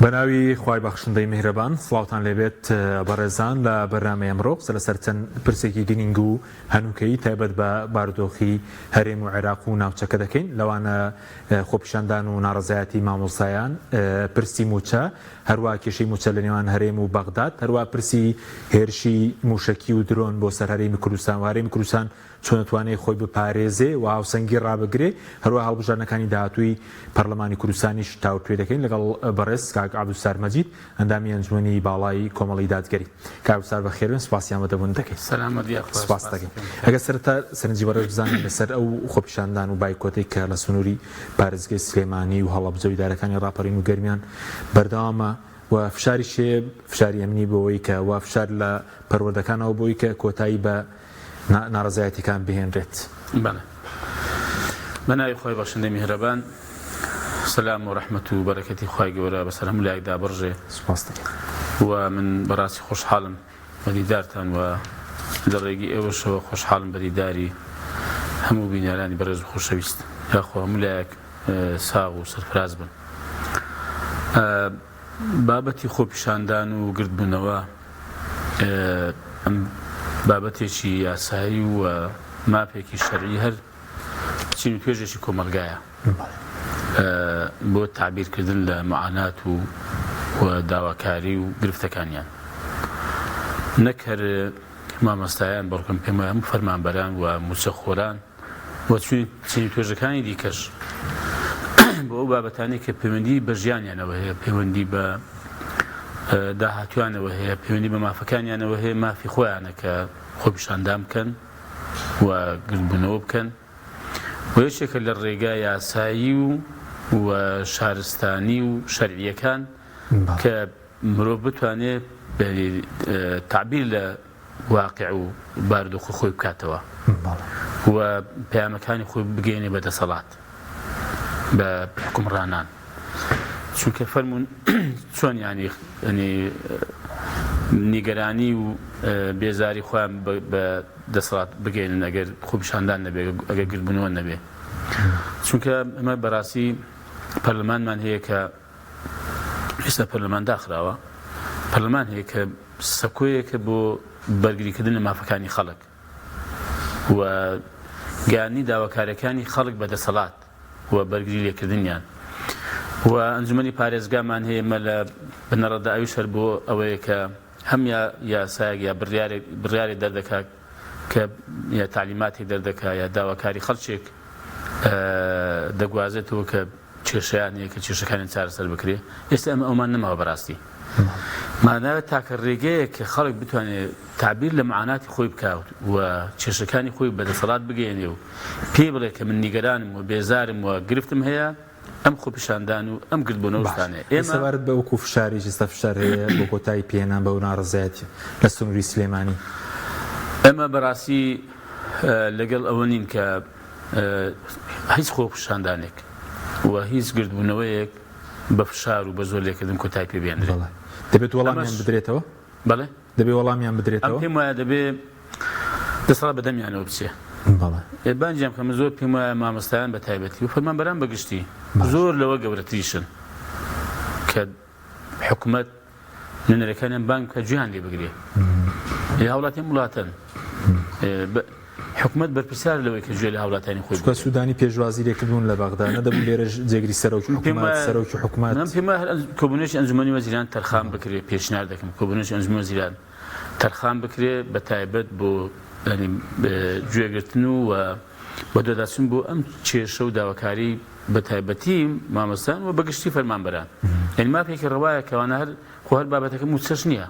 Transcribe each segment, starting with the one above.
بەناوی خوای بەخشندەی میهرەبان سڵاوتان لێبێت بەڕێزان لە بەرنامەی ئەمڕۆ لەسەر چەند پرسێکی گرنگ و هەنووکەی تایبەت بە بارودۆخی هەرێم و عێراق و ناوچەکە دەکەین لەوانە خۆپیشاندان و ناڕەزایەتی مامۆستایان پرسی موچە هەروە کێشەی موچە لە نێوان هەرێم و بەغداد هەروە پرسی هێرشی موشکی و درۆن بۆ سەر هەرێمی کوردستان و هەرێمی کوردستان چۆن دەتوانێت خۆی بپارێزێ و هاوسەنگی ڕابگرێ هەروە هەڵبژارنەکانی داهاتووی پەرلەمانی کوردستانیش تاوتوێ دەکەین لەگەڵ بەڕێز کاک عەبدولساتار مەجید ئەندامی ئەنجومەنی باڵای کۆمەڵی دادگەری. کاک عەبدولساتار بەخێربن، سوپاسیان بەدەبوون دەکەین. سوپاس دەکەین. ئەگەر سەرەتا سەرنجی بەڕێز بزانین لەسەر ئەو خۆپیشاندان و بایکۆتێک کە لە سنووری پارێزگای سلێمانی و هەڵەبجە و ئیدارەکانی ڕاپەڕین و گەرمیان بەردەوامە و فشاری شێ فشاری ئەمنی بۆەوەی کە وا فشار لە پەروەردەکانەوە بۆی کە کۆتایی بە ناڕەزایەتیەکان بهێنرێت. بەناوی خۆی بەخشندەی میهرەبان، سەلام و ڕەحمەت و بەرەکەتی خوای گەورە بەسەر هەموو لایەکدا بڕژێ. سوپاس دەکەین. و من بەڕاستی خۆشحاڵم بە دیدارتان و لە ڕێگی ئێوەشەوە خۆشحاڵم بە دیداری هەموو بینەرانی بەڕێز و خۆشەویست یاخۆ هەموو لایەک ساغ و سەرفراز بن. بابەتی خۆپیشاندان و گردبوونەوە بابەتێکی یاسایی و ماپێکی شەرعی هەر چین و توێژێکی کۆمەلگایە بۆ تعبیرکردن لە معانات و داواکاری و گرفتەکانیان، نەک هەر مامۆستایان بەڵکم پێم وایە هەموو فەرمانبەران و موچەخۆران و چین و توێژەکانی دیکەش بۆ ئەو بابەتانەی کە پەیوەندی بە ژیانیانەوە هەیە، پەیوەندی بە داهاتوانەوە هەیە، پەیوەندی بە مافەکانیانەوە هەیە، مافی خۆیانە کە خۆپیشاندان بکەن و گردبوونەوە بکەن و یەکێکە لە ڕێگای یاسایی و شارستانی و شەرعیەکان کە مرۆڤ بتوانێت تعبیر لە واقع و بارودۆخی خۆی بکاتەوە و پەیامەکانی خۆی بگەێنێ بە دەسەڵات بە حکومڕانان. چونکە فەرموون چۆن ینی نیگەرانی و بێزاری خۆیان بە دەسەڵات بگەێنن ئەگەر خۆپیشاندان نەبێ، ئەگەر گردبوونەوە نەبێ. چونکە ئەمە بەڕاستی پەرلەمانمان هەیە کە ئێستا پەرلەمان داخراوە، پەرلەمان هەیە کە سەکۆیەکە بۆ بەرگریکردن لە مافەکانی خەڵک و گەیاندنی داواکاریەکانی خەڵک بە دەسەڵات و بەرگری لێکردنیان. و ئەنجومەنی پارێزگامان هەیە مە لە بنەڕەتداویش هەر بۆ ئەوەیە کە هەم یاسایەک یا بڕیارێک دەردەکات کە یا تعلیماتی دەردەکات یا داواکاری خەڵکێک دەگوازێتەوە کە کێشەیان هەیە کە کێشەکانی چارەسەر بکرێ. ئێستا ئەمە ئەومان نەماوە بەڕاستی، ماناوێت تاکە ڕێگەیە کە خەڵک بتوانێت تعبیر لە معاناتی خۆی بکات و کێشەکانی خۆی بەدەسەڵات بگەێنێ و پێ بڵێ کە من نیگەرانم و بێزارم و گرفتم هەیە، ئەم خۆپیشاندان و ئەم گردبوونەوەشتانێ. ئێمەوارد بە وەکو فشاری ئێستا فشار هەیە بۆ کۆتایی پێهێنان بە ناڕەزایەتی لە سنووری سلێمانی. ئەمە بەڕاستی لەگەڵ ئەوە نین کە هیچ خۆپیشاندانێک و هیچ گردبوونەوەیەک بە فشار و بە زۆر لێکردن کۆتایی پێ بێنرێت. دەبێت وەڵامیان بدرێتەوە؟ بەڵێ دەبێت وەڵامیان بدرێتەوە. پێم وایە دەبێت دەسەڵات بەدەمیانەوە بچێ. بانجیام کەمە زۆر پێم وایە مامۆستایان بە تایبەتی و فەرمانبەران بەگشتی زۆر لەوە گەورەتریشن کە حکوومەت نوێنەرەکانیان بانگ کە گوێیان لێ بگرێ. هاوڵاتیان وڵاتن حکوومەت بەرپرسیار لەوەی کە گوێ لە هاوڵاتیانی خۆی بگرێ. سوودانی پێشوازی لێکردوون لە بەغدا نەدەبوو لێرە جێگری سەرۆکی حکوومەت. پێم وایە کۆبوونەوەی ئەنجومەنی وەزیران تەرخان بکرێ، پێشنیار دەکەم کۆبوونەوەی ئەنجومەنی وەزیران تەرخان بکرێ بە تایبەت بۆ گوێگرتن و بە دۆداچوون بۆ ئەم کێشە و داواکاری بە تایبەتی مامۆستایان و بەگشتی فەرمانبەران. یعنی ماپێکی ڕەوایە کەوانە هەر بابەتەکە موچەش نییە،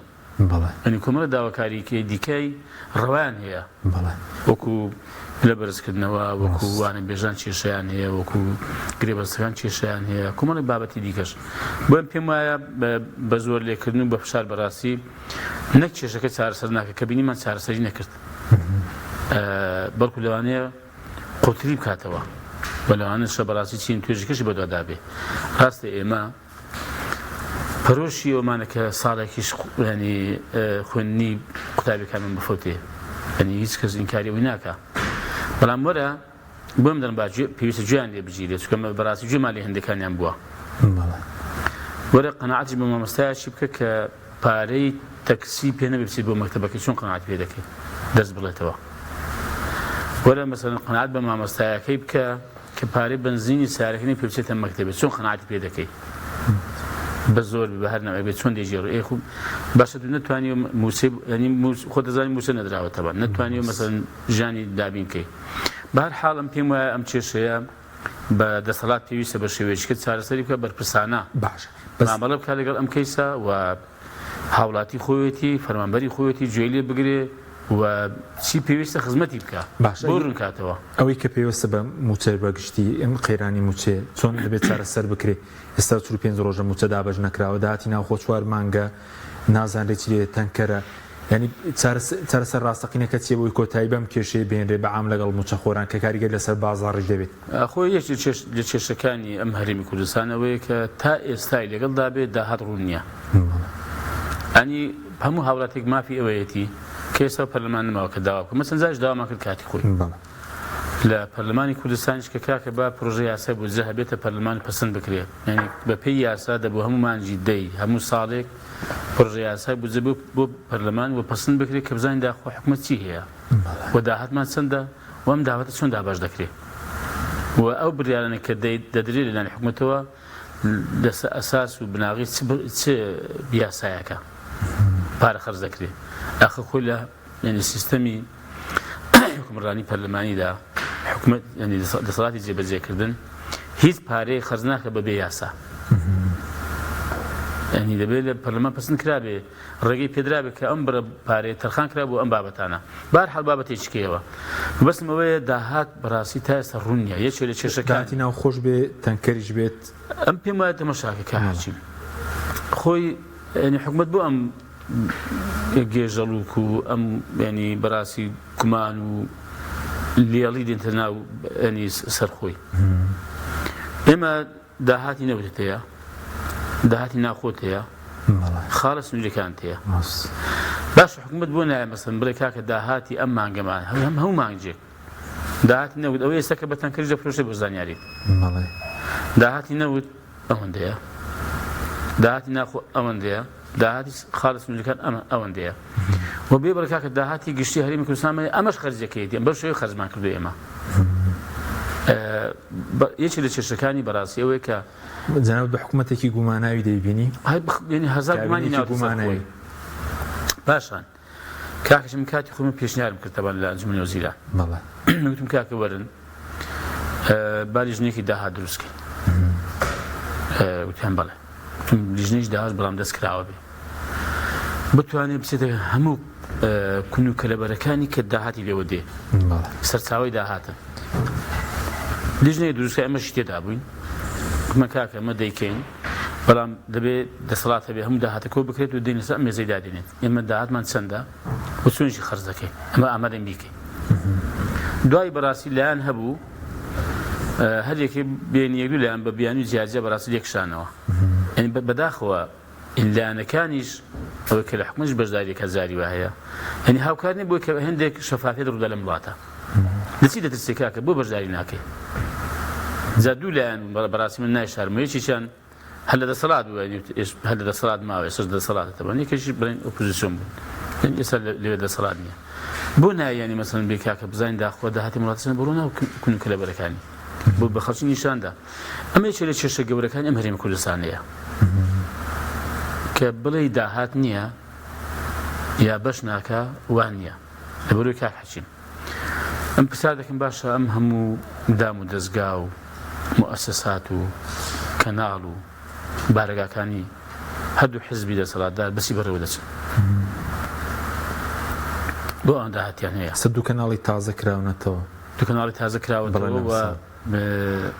ئەنی کۆمەڵە داواکاریکە دیکەی ڕەوایان هەیە وەکو لە بەرزکردنەوە، وەکو وانە بێژان کێشەیان هەیە، وەکو گرێبەستەکان کێشەیان هەیە، کۆمەڵی بابەتی دیکەش. بۆم پێم وایە بە زۆر لێکردن و بە فشار بەڕاستی نەک کێشەکە چارەسەر ناکە کە بینیمان چارەسەری نەکرد، بەڵکو لەوانەیە قوتری بکاتەوە و لەوانەیە بەڕاستی چین توێژەکەشی بەدوادابێ. ڕاستە ئێمە پەرۆشی ئەومانە کە ساڵێکیش ینی خوێندنی قوتابیەکانمان بفەوتێ، ینی هیچ کەس ئینکاری ئەوی ناکە، بەڵام وەرە بۆم دەن پێویستە گوێیان لێ بگیرێت چونکە بەڕاستی گوێمان لێ هەندەکانیان بووە. وەرە قەناعەتی بە مامۆستایەکی بکە کە پارەی تەکسی پێ نەبێ بچیت بۆ مەکتەبەکەی چۆن قەناعەت پێ دەکەیت دەست بڵێتەوە وەرە مەسەڵەن قەناعەت بە مامۆستایەکەی بکە کە پارەی بنزینی سیارەکەی پێ بچێتە مەکتەبێت چۆن قەناعەتی پێ دەکەیت بە زۆر بە هەر نەوەی بێت چۆن دێژێڕ خوب باشە تو نەتوانی موسێ خۆ دەزانی موسە نەدراوەتەوە نەتوانی مەسەڵەن ژیانی دابین بکەیت بە هەر حاڵ پێم وایە ئەم کێشەیە بە دەسەڵات پێویستە بە شێوەیەکێک چارەسەری بکە بەرپرسانە باش مامەڵە بکات لەگەڵ ئەم کەیسە و هاوڵاتی خۆیەتی فەرمانبەری خۆیەتی گوێی لێ بگرێ و چی پێویستە خزمەتی بکە بۆ ڕوونکاتەوە ئەوەی کە پێویستە بە موچەر بەگشتی ئەم قەیرانی موچێ چۆن دەبێت چارەسەر بکرێ ئێستا 45 ڕۆژە موچە دابەش نەکراوە داهاتی ناوخۆ 4 مانگە نازانرێت چی لێ تەنکەرە ینی چارەسەر ڕاستەقینەکە چیە بۆی کۆتایی بەم کێشەیە بێنرێ بەعام لەگەڵ موچە خۆران کە کاریگەر لەسەر بازاڕیش دەبێت خۆی یەکی لە کێشەکانی ئەم هەرێمی کوردستانەوەیە کە تا ئێستای لەگەڵدا بێت داهات ڕوون نییە ئەنی هەموو هاوڵاتێک مافی ئەوەیەتی کە ئێستا پەرلەمان نماوە کە داوا بکە مەسەن زاش داوامان کرد کاتی خۆی لە پەرلەمانی کوردستانیش کە کاکە با پرۆژە یاسا بوو جە هەبێتە پەرلەمانی پەسەند بکرێت یعنی بە پێی یاسا دەبوو هەموو مانجی دەی هەموو ساڵێک پرۆژە یاسا بوو بۆ پەرلەمان و پەسەند بکرێت کە بزانین داخۆ حکومەت چی هەیە و داهاتمان چەندە و ئەم داوەتە چۆن داباش دەکرێت و ئەو بریارانە کە دەدرێت لەلایەن حکومەتەوە لەسەر ئەساس و بناغی چ یاسایەکە پارە خەرج دەکرێت ئاخە خۆی لە ینی سیستەمی حکومڕانی پەرلەمانیدا حکومەت ینی دەسەڵاتی جێبەجێکردن هیچ پارەی خەرج ناکە بەبێ یاسا ینی دەبێت لە پەرلەمان پەسەند کرابێ ڕێگەی پێدرابێت کە ئەم بڕە پارەی تەرخان کرا بۆ ئەم بابەتانە بەهەرحاڵ بابەتێکیەوە بەسم ئەوەیە داهات بەڕاستی تا ئێستا ڕوون نییە یەکێک لە کێشەکانی ناو خۆش بێ تەنکەریش بێت ئەم پێم وایە تەماشاکە کاچی خۆی ینی حکومەت بۆ ئەم گێژەڵوک و ئەم ینی بەڕاستی گومان و لێڵی دێنتە ناو ینی سەرخۆی ئێمە داهاتی نەوتت هەیە داهاتی ناخۆت هەیە خاڵە سنوورەکان هەیە باش حکومت بۆ نایە مەسەن بڵێ کاکە داهاتی ئەم مانگەمان هەموو مانگجێک داهاتی نەوت ئەوە ئێستا کە بە تەنکەریش دەفرۆشێت بۆ زانیاری داهاتی نەوت ئەوەندەیە داهاتی ناخۆ ئەوەندەیە داهاتی خاڵە سنوورەکان ئەوەندەیە و بێ بڵێ کاکە داهاتی گشتی هەرێمی کوردستان ئەمەش خەرجەکەیت بەو شێوەیە خەرجمان کردو ئێمە یەکی لە کێشەکانی بەڕاستی ئەوەیە کە جەناب بە حکومەتێکی گوماناوی دەیبینی ینی هەزار گومانی ناوگوماناوی پاشان کاکەشم کاتی خۆم پێشنیارم کردەوە لە ئەنجومەنی وەزیران وتم کاکە وەرن باری ژنێکی داهات دروستکەین وتیان بەڵێ لیژنەیش داهات بەڵام دەست کراوە بێ بتوانێت بچێتە هەموو کون و کەلەبەرەکانی کە داهاتی لێوە دێ سەرچاوی داهاتن لیژنەی دروستکە ئەمەشی تێدا بووین ئەمە کاکە ئەمە دەیکەین بەڵام دەبێت دەسەڵات هەبێ هەموو داهاتەکە بکرێت و دێنێ سەر مێزەی دادێنێت ئێمە داهاتمان چەندە و چۆنیشی خەرج دەکەین ئەمە ئامادەین بیکەین دوای بەڕاستی لایەن هەبوو هەر یەکێ بێن یەک دوو لایەن بە بیانی جیاجە بەڕاستی لێکشانەوە ینی بەداخەوە لایەنەکانیش ئەوەی کە لە حکومەتش بەشداریەکە جاری وا هەیە ینی هاوکارنی بۆی کە هەندێک شەفافیت ڕوودا لەم وڵاتە دەچی دەترسێ کاکە بۆ بەشداری ناکەی جا دوو لایەن بەڕاستی من نایشارمەوە یەکێکیان هەر لە دەسەڵات بوو هەر لە دەسەڵات ماوە ئێستاش دەسەڵاتەوە یەکێکی بڵێن ئۆپۆزیسیۆن بوون ئێستا لەوێ دەسەڵات نییە بۆ نایانی مەسەڵەن بێ کاکە بزانین داخۆ داهاتی وڵاتەکان بڕۆ ناو کون و کەلەبەرەکانی بۆ بە خەڵکی نیشاندا ئەمە یەکێک لە کێشە گەورەکانی ئەم هەرێمی کوردستانەیە کە بڵێ داهات نییە یا بەش ناکە وان نییە لەبەرەوەی کاک حەچین ئەم پرسیار دەکەم باشە ئەم هەموو دام و دەستگا و موسسات و کەناڵ و بارەگاکانی هەردوو حیزبی دەسەڵاتدار بەسی بەڕێوە دەچن بۆ ئەوەن داهاتیان هەیە دوو کەناڵی تازە کراونەتەوە دوو کەناڵی تازە کراونەتەوە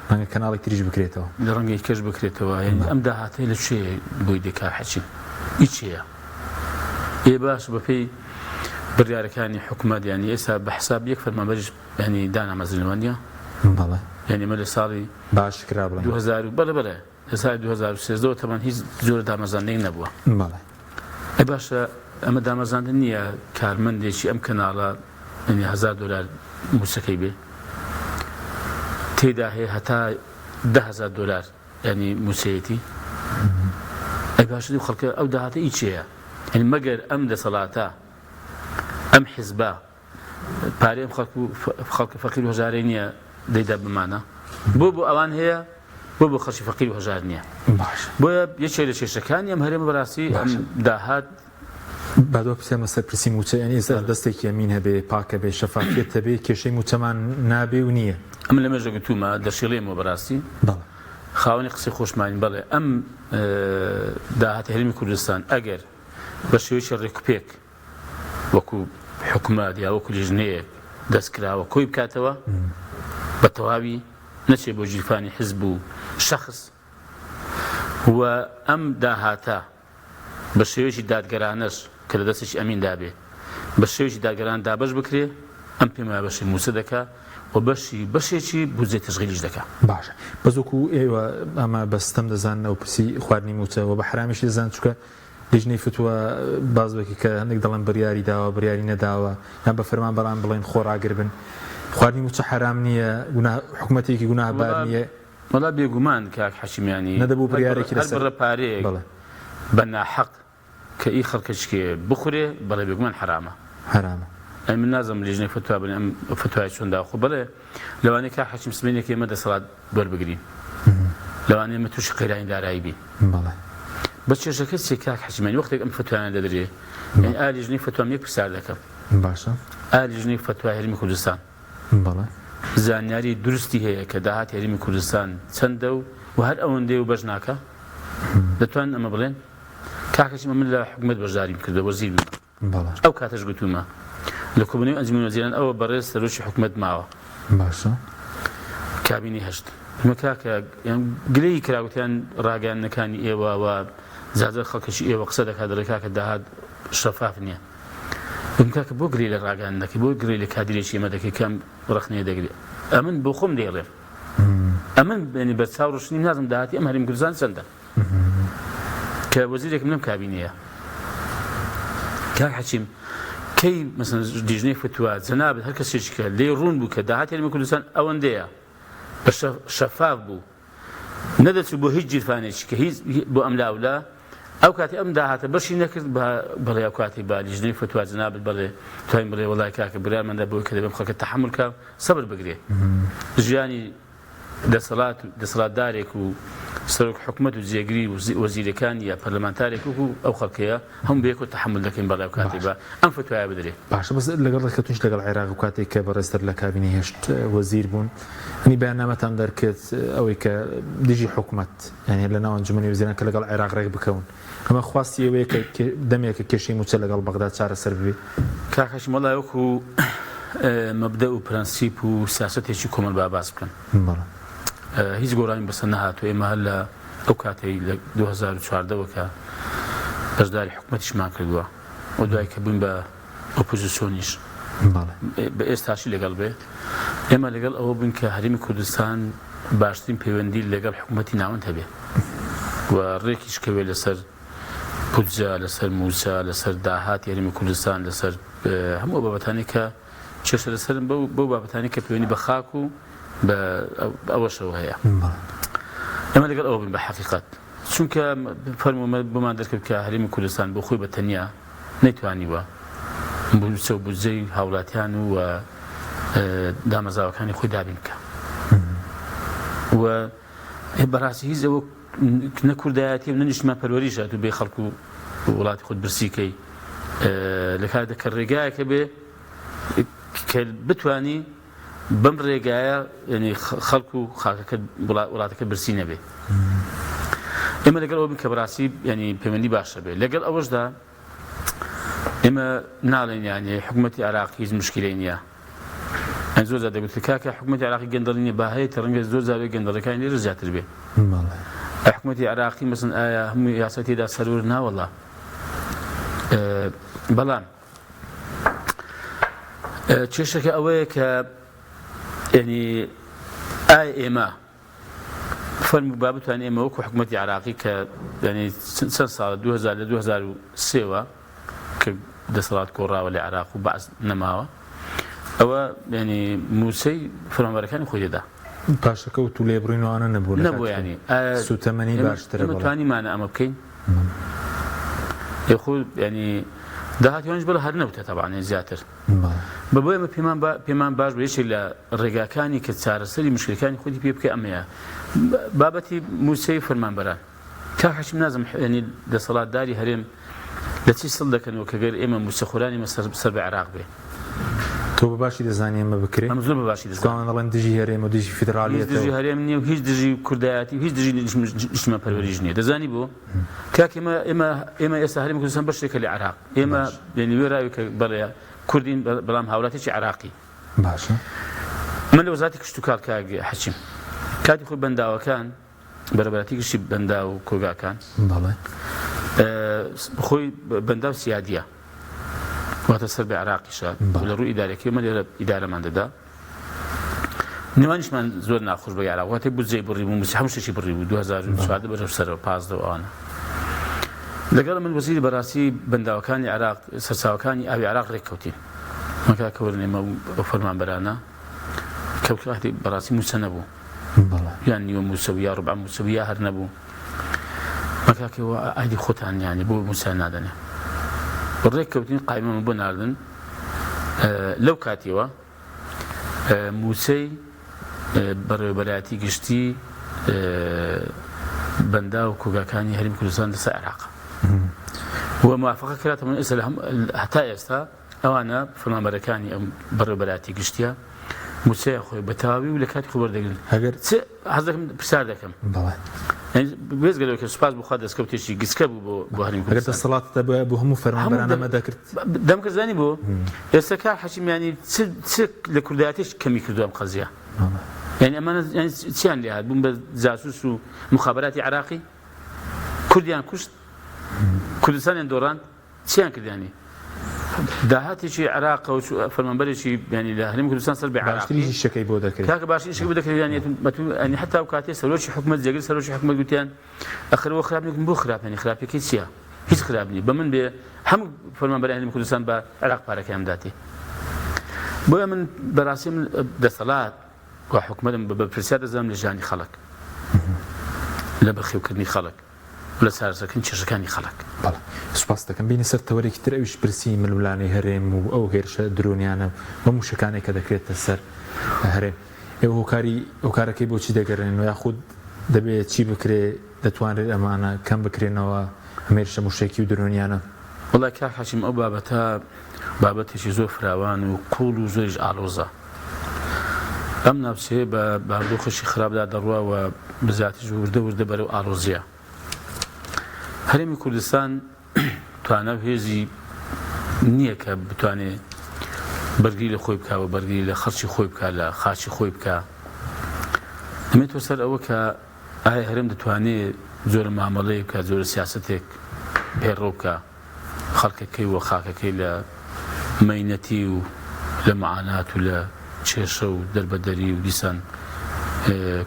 ڕەنگە کەناڵی تریش بکرێتەوە لە ڕەنگەی کەش بکرێتەوە یعنی ئەم داهاتەیە لە کوێ بۆی دێکا حەچین هیچیە ئێ باش بەپێی بڕیارەکانی حکومەت ینی ئێستا بە حساب یەک فەرمانبەریش ینی دانامەزرێنەوە نییە ینی مە لە ساڵی باش کرا بڵێ 2000 بەڵێ لە ساڵی 2013 تەمان هیچ جۆرە دامەزاندنی نەبووە ئەی باشە ئەمە دامەزاندن نییە کارمەندێکی ئەم کەناڵە ینی $1000 موسەکەی بێ تێدا هەیە هەتا $10,000 ینی موسەیەتی ئەی باشتر خەڵکە ئەو داهاتە هیچیە یعنی مەگەر ئەم دەسەڵاتە ئەم حیزبە پارەی ئەم خەڵکە فەقیر و هەژارەی نییە دەیدا بمانە بۆ ئەوان هەیە بۆ خەڵکی فەقیر و هەژار نییە بۆیە یەکێک لە کێشەکانی ئەم هەرێمە بەڕاستی ئەم داهات بادۆ پرسیمە سەر پرسی موچە یعنی ئێستا دەستێکی ئەمین هەبێ پاکە بێ شەفافیت هەبێ کێشەی موچەمان نابێ و نییە ئەم لە مێژە گوتومە دەشێڵێمەوە بەڕاستی خاوەنی قسەی خۆشمانی بەڵێ ئەم داهاتی هەرێمی کوردستان ئەگەر بە شێوەیەکی ڕێکوپێک وەکو حکومەت یا وەکو لیژنەیەک دەستکراوە کۆی بکاتەوە بە تەواوی نەچێ بۆ جیرفانی حیزب و شەخص و ئەم داهاتە بە شێوەیەکی دادگەرانەش کە لە دەستێکی ئەمین دابێ بە شێوەیەکی دادگەران دابەش بکرێ ئەم پێم وایە بەشی موسە دەکا و بەشێکی بودجەی تشغیلیش دەکا باشە بەزۆکو ئێوە ئەمە بەستەم دەزانن ئەو پرسی خواردنی موچەوە بە حرامیشی دەزان چکە لیژنەی فتووە بازبێکی کە هەندێک دەڵێن بڕیاری داوە بڕیاری نەداوە یان بە فەرمان بەڵام بڵێن خۆڕاگر بن خواردنی موچە حرام نییە حکوومەتێکی گوناهبار نییە وەڵا بێگومان کاک حەشیمیانی نەدەبوو بڕیارێکی لەسەر بڕە پارەیەک بە ناحەق کە ئی خەڵکەچکێ بخورێ بەڵێ بێگومان حرامە ئەی من نازم لیژنەی فتووا بن ئەم فتوای چۆندا خۆ بڵێ لەوانەیە کاک حەشیم سبەینێکی ئێمە دەسەڵات وەربگرین لەوانەیە ئێمە تووشی قەیرانی دارایی بین بە چێژەکە چێ کاک حەشیمانی وەختێک ئەم فتوایان دەدرێ یعنی ئا لیژنەی فتوام یەک پرسیار دەکەم باشە ئا لیژنەی فتوای هەرێمی کوردستان زانیاری درستی هەیە کە داهاتی هەرێمی کوردستان چەندە و هەر ئەوەندەی و بەش ناکە دەتوانن ئەمە بڵێن کاکەچی من لە حکومەت بەشداریم کردە وەزیر بووم ئەو کاتەش گوتومە لە کۆبوونەوەی ئەنجومەنی وەزیران ئەوە بەڕێز سەرۆکی حکومەت ماوە باشە کابینی هەشت ئمە کاکە گلەی کراوتیان ڕاگەیاندنەکانی ئێوە و زیاتر خەڵکەشی ئێوە قسە دەکات دەڵێ کاکە داهات شەفاف نییە کاکە بۆ گرێ لە ڕاگەاندنەکەی بۆ گرێ لە کادرێکی ئێمە دەکەی کەم ڕخنەیە دەگرێت ئەمن بۆ خۆم دەیڵێم ئەمن بینی بە چاو ڕشنی نازم داهاتی ئەم هەرێمی کوردستان چەندە کە وەزیرێکم لەم کابینەیە کاک حەچیم کەی مەسەڵەن لیژنەی فتووا جەنابەت هەر کەسێکی کە لێ ڕوون بوو کە داهاتی هەرێمی کوردستان ئەوەندەیە بە شەفاف بوو نەدەچوو بۆ هیچ جیرفانێکی کە هیچ بۆ ئەم لاولا ئەو کاتی ئەم داهاتە بەشی نەکرد بەڵێ ئەو کاتی با لیژنەی فتووا جەنابەت بڵێ توانین بڵێ وەڵای کاکە برامەندە بۆی کە دەبێم خەڵکە تەحمل کە سەبر بگرێ ژیانی دەسەڵاتدارێک و سەرۆک حکومەت و جێگری و وەزیرەکان یا پەرلەمانتارێک و ئەو خەڵکەیە هەموو بەیەک و تەحمل دەکەین بەڵای ئەو کاتی بە ئەم فتوایە بدرێ باشە بەس لەگەڵ ڕێکەوتنیش لەگەڵ عێراق و کاتێک کە بەڕێزتر لە کابینی هێشت وەزیر بوون ئەنی بەیاننامەتان دەرکرد ئەوەی کە دژی حکومەت یعنی لە ناو ئەنجومەنی وەزیران کە لەگەڵ عێراق ڕێک بکەون ئەمە خواستی ئەوەیە کە دەمێکە کێشەی موچە لەگەڵ بەغداد چارەسەر ببێ کاکەشم وەڵای وەکو مەبدە و پرەنسیپ و سیاسەتێکی کۆمەڵ باس بکەن هیچ گۆڕانی بەسەر نەهاتوە ئێمە هەر لە ئەو کاتەی لە 2014ەوە کە بەشداری حکومەتیشمان کردووە و دوای کە بووین بە ئۆپۆزیسیۆنیش بە ئێستاشی لەگەڵ بێ ئێمە لەگەڵ ئەوە بووین کە هەرێمی کوردستان باشترین پەیوەندی لەگەڵ حکومەتی ناوەند هەبێ و ڕێکیش کەوێ لەسەر بودجە لەسەر موچە لەسەر داهاتی هەرێمی کوردستان لەسەر هەموو بابەتانی کە چێشە لەسەرن بەو بابەتانی کە پەیوەندی بە خاک و بە ئەوەشەوە هەیە ئەمە لەگەڵ ئەوە بن بە حەقیقەت چونکە فەرمومە بۆمان دەرکرد کە هەرێمی کوردستان بۆ خۆی بە تەنیا نەیتوانیوە بچە و بودجەی هاوڵاتیان و دامەزاوەکانی خۆی دابین بکە و بەڕاستی هیچ ئەوە نە کوردایەتی و نە نیشتمان پەروەریشات و بێ خەڵکو وڵاتی خۆت برسیکەی لە کاتێک کە ڕێگایەکە بێ کە بتوانی بەم ڕێگایە ینی خەڵک و خاکەکە وڵاتەکە برسی نەبێ ئێمە لەگەڵ ئەوە بن کە بەڕاستی ینی پەیوەندی باشە بێ لەگەڵ ئەوەشدا ئێمە ناڵێن یانێ حکوومەتی عێراق هیچ مشکلەی نییە ئەن زۆر جار دەگوت کاکە حکوومەتی عێراقی گەندەڵی نییە با هەیە ڕەنگە زۆر جارێک گەندەڵەکانی لێرە زیاتر بێ حکوومەتی عێراقی مەسەڵەن ئایا هەموو یاسەتێدا سەرور ناوەڵا بەڵام کێشەکە ئەوەیە کە ینی ئایا ئێمە فەرموو با بتوانین ئێمە وەکو حکوومەتی عێراقی کە ینی چەند ساڵە 2000 لە 2003ەوە کە دەسەڵات کۆڕاوە لە عێراق و بەعس نەماوە ئەوە ینی موسەی فەرمانبەرەکانی خۆی دەدا پاشەکەوت و لێبڕینەوەوانە نەبوو ینی سوتەمەنی باشترە توانیمانە ئەمە بکەین يخو يعني دهات يونج بلا هرنوته طبعا زياتر بابا ما بيمان باش بيش الا الرجاكاني كتسار سري مشكله كان خدي بيبكي اميا بابتي موسى فرمان بران كاحش منازم يعني لصلاه داري هرم لا تصل لك انه كغير امام موسى خوراني مسر سرب عراق به تو باشي دزاني ما بكري مزلوب باشي دزاني كان الله دجي هرم ودجي فيدراليه دجي هرم وهيج دجي كردياتي وهيج دجي اجتماع بروريجني دزاني بو كاك اما يسهل ممكن سن بشرك العراق اما يعني ورايك بلا كردين بلام هاولاتي عراقي باشا من لو ذاتك اشتكال كاك حشم كادي خو بنداو كان بربراتي كشي بنداو كوغا كان والله خوي بنداو سياديه وتصل بعراقي شاد ولا رو اداره كيما اداره من دا نوانش من زور ناخذ بقى عراق وقت بوزي بري مسحمش شي بري 2000 بري سر باز دو انا لقال من وزير براسي بنداوكاني عراق سرساوكاني ابي عراق ركوتين ما كان كورني ما فرمان برانا كوكاتي براسي مسنبو يعني يوم مسويه ربع مسويه هرنبو ما كان كو ايدي خوتان يعني بو مساندني الركوتين قائمه من بناردن لو كاتيوا موسى بربراتي قشتي بنداو كوكاكاني هرم كردستان دس العراق وموافقه كرات من اسلام حتى يستا او انا في الامريكاني بربراتي قشتيا موسى اخوي بتاوي ولا كاتي خبر دقل هاجر حضرتك بسار دكم والله يعني بيز قالوا لك سباس بخدس كوتيشي قسكب بو هرم هاجر الصلاه بو هم فرمان برانا ما ذكرت دمك زاني بو يسكا حشم يعني تسك لكرداتيش كم يكردوا قضيه يعني أمانة يعني تيان لهذا بوم جاسوس ومخابرات عراقي كرديان كشت كردستان دوران تيان كده يعني دهاتي شيء عراق وفرمان شيء يعني لهرم كردستان صار بعراق باشتري الشكاي بودا كده كاك باشتري شيء بودا كده يعني حتى وكاتي سلوش حكومة زجر سلوش حكومة قلتيان آخر وقت خرابني بو خراب يعني خراب كيسيا هيش خرابني بمن به هم فرمان هرم كردستان بعراق بارك يوم داتي بويا من براسم دصلات وحكومة بفرسيات الزمن لجاني خلق لا بخيو كرني خلق ولا صار سكن شركاني خلق بلا سپاس دەکەم بینی سەر تەوەرێکی تر ئەویش پرسی ملولانەی هەرێم و ئەو هێرشە درۆنیانە بەم شەکانێک کە دەکرێتە سەر هەرێم ئێوە هۆکارەکەی بۆچی دەگەڕێنەوە یاخود دەبێت چی بکرێ دەتوانرێت ئەمانە کەم بکرێنەوە هەمێرشە موشێکی و درۆنیانە والله کا حشیم ئەو بابەتێکی زۆر فراوان و قوڵ و زۆریش ئاڵۆزە ئەم ناوچەیە بە باردۆخەشی خراپدا دەڕوا و بزاتیش وردە بەرەو ئاڵۆزیە هەرێمی کوردستان توانە هێزی نییە کە بتوانێت بەرگری لە خۆی بکەوە بەرگری لە خەڵکی خۆی بکە لە خاچی خۆی بکە دەمێتەوە سەر ئەوە کە ئایا هەرێم دەتوانێت زۆرە مامەڵەیە بکە زۆرە سیاسەتێک پێڕۆ بکە خەڵکەکەی و خاکەکەی لە مەینەتی و لە مەعانات و لە چێشە و دەربەدەری و دیسان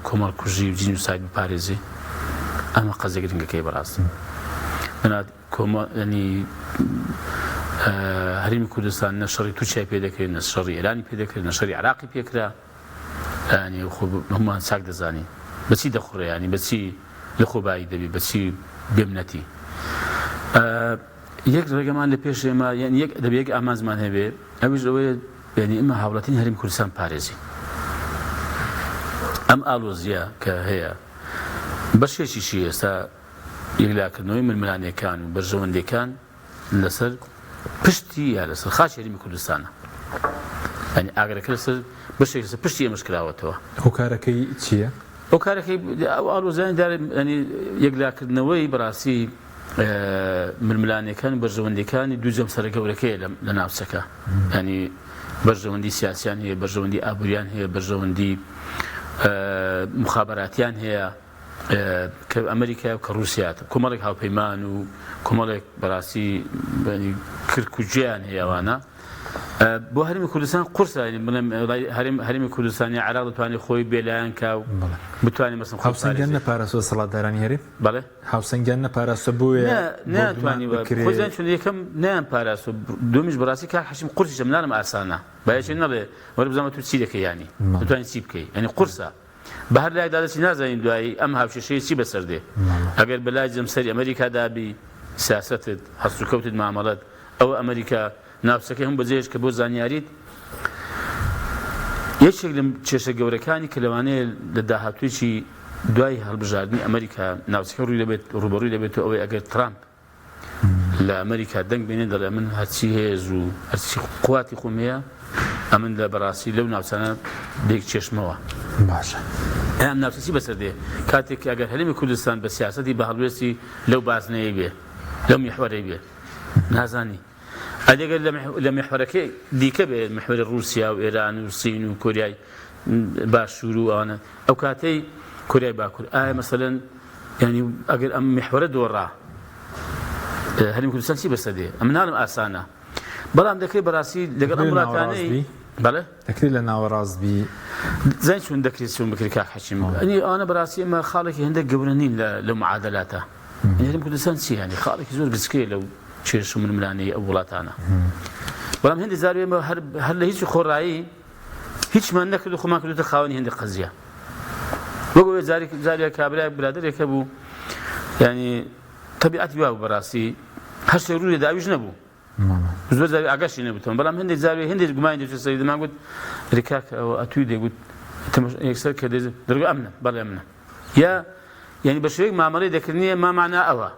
کۆمەڵکوژی و جینوساید بپارێزێ ئەمە قەزە گرنگەکەی بەڕاست ینی هەرێمی کوردستان نە شەڕی تووچای پێ دەکرێت نە شەڕی ئێرانی پێ دەکرێت نە شەڕی عراقی پێکرا ینی هەمووان چاک دەزانی بەچی دەخوڕێ ینی بەچی لە خۆبایی دەبێت بەچی بێمنەتی یەک ڕێگەمان لە پێش ئێمە یەک دەبێت ئامانزمان هەبێ ئەویش ئەوەیە ینی ئمە هاوڵاتین هەرێمی کوردستان پارێزی ئەم ئالۆزیە کە هەیە بەشێکیشی ئێستا یەکلاکردنەوەی ململانیەکان و بەرژەوەندەکان لەسەر پشتی یا لەسەر خاچی هەرێمی کوردستانە ینی ئاگرەکە لەسەر بەشێک لەسەر پشتی ئێمەش کراوەتەوە هۆکارەکەی چییە؟ هۆکارەکەی ئەو ئالۆزیانی ینی یەکلاکردنەوەی بەڕاستی ململانیەکان و بەرژەوەندەکانی دوو جەمسەرە گەورەکەیە لە ناوچەکە ینی بەرژەوەندی سیاسیان هەیە بەرژەوەندی ئابووریان هەیە بەرژەوەندی مخابراتیان هەیە کە ئەمریکا و کە رووسیات کۆمەڵێک هاوپەیمان و کۆمەڵێک بەڕاستی کرکوجیان هەیەوانە بۆ هەرێمی کوردستان قورسە هەرێمی کوردستانی عراق دەتوانێت خۆی بێلایەن کا و بتوانێت مەسڵ هاوسەنگیان نەپاراستوە سەڵاتدارانی هەرێم بەڵێ هاوسەنگیان نەپاراستە بۆیە ناتوانیوە خۆیان چون یەکەم نیان پاراستوە دومیش بەڕاستی کار حەشیم قورسیشە منانم ئاسانە بایەکی نەڵێ وەرە بزانمە تو چی دەکەی ینی دەتوانێت چی بکەی ینی قورسە بە هەر لایەکدا دەچی نازانین دوایی ئەم هاوشێشەیە چی بەسەر دێ ئەگەر بەلای جەمسەری ئەمریکادابی سیاسەتت هەست و کەوتت مامەڵەت ئەوە ئەمریکا ناوچەکەی هەم بەجێش کە بۆ زانیاریت یەکێک لە کێشە گەورەکانی کە لەوانەیە لە داهاتوویی دوای هەڵبژاردننی ئەمریکا ناوچەکە ڕووی دەبێت ڕوبەڕووی دەبێت ئەوەی ئەگەر ترامپ لە ئەمریکا دەنگ بێنێ دەڵێ من هەرچی هێز و هەرچی قواتی خۆم هەیە ئەمن لە بەڕاستی لەو ناوچانە دێک چێشمەوە باشە ئەم ناوچەی بەسەر دێ کاتێک ئەگەر هەرێمی کوردستان بە سیاسەتی بە هەڵوێستی لەو بازنەیە بێ لەو میحوەرەی بێ نازانی ئەدەگەر لە میحوەرەکەی دیکە بێ محوەری رووسیا و ئێران و سین و کۆریای باشوور و ئەوانە ئەو کاتەی کۆریای باکوور ئایا مەسەلەن ینی ئەگەر ئەم میحوەرە دۆڕا هەرێمی کوردستان چی بەسەر دێ ئەم ناڵم ئاسانە بەڵام دەکرێت بەڕاستی لەگەڵ ئەم وڵاتانەی بەڵێ دەکرێت لە ناوەڕاستبی زای چون دەکرێت چون بکری کاک حەچیم ئەنی ئەوانە بەڕاستی ئەمە خاڵێکی هەندێک گەورە نین لەو معادلاتە هەرێمی کوردستان چی هەنی خاڵێکی زۆر گچکەیە لەو چێش و منملانەی ئەو وڵاتانە بەڵام هەندی زاروێ هەر لە هیچ خۆڕایی هیچمان نەکرد و خۆمان کردوتە خاوەنی هەندێک قەزیە وەگو جارێک کابرای برادێکە بوو ینی طبیعەتی وا بوو بەڕاستی هەر شتێک ڕووی داویش نەبوو زۆر زاوی ئاگاشی نەبووتەوە بەڵام هەندێک زاوی هەندێک گومانی دەچێت سەیدمان گوت ریکاک ئەوە ئەتووی دەیگوت یەکسەر کە دەرگو ئەمنە بەڵێ ئەمنە یا ینی بە شێوەیەک مامەڵەی دەکردنیە مامانا ئەوە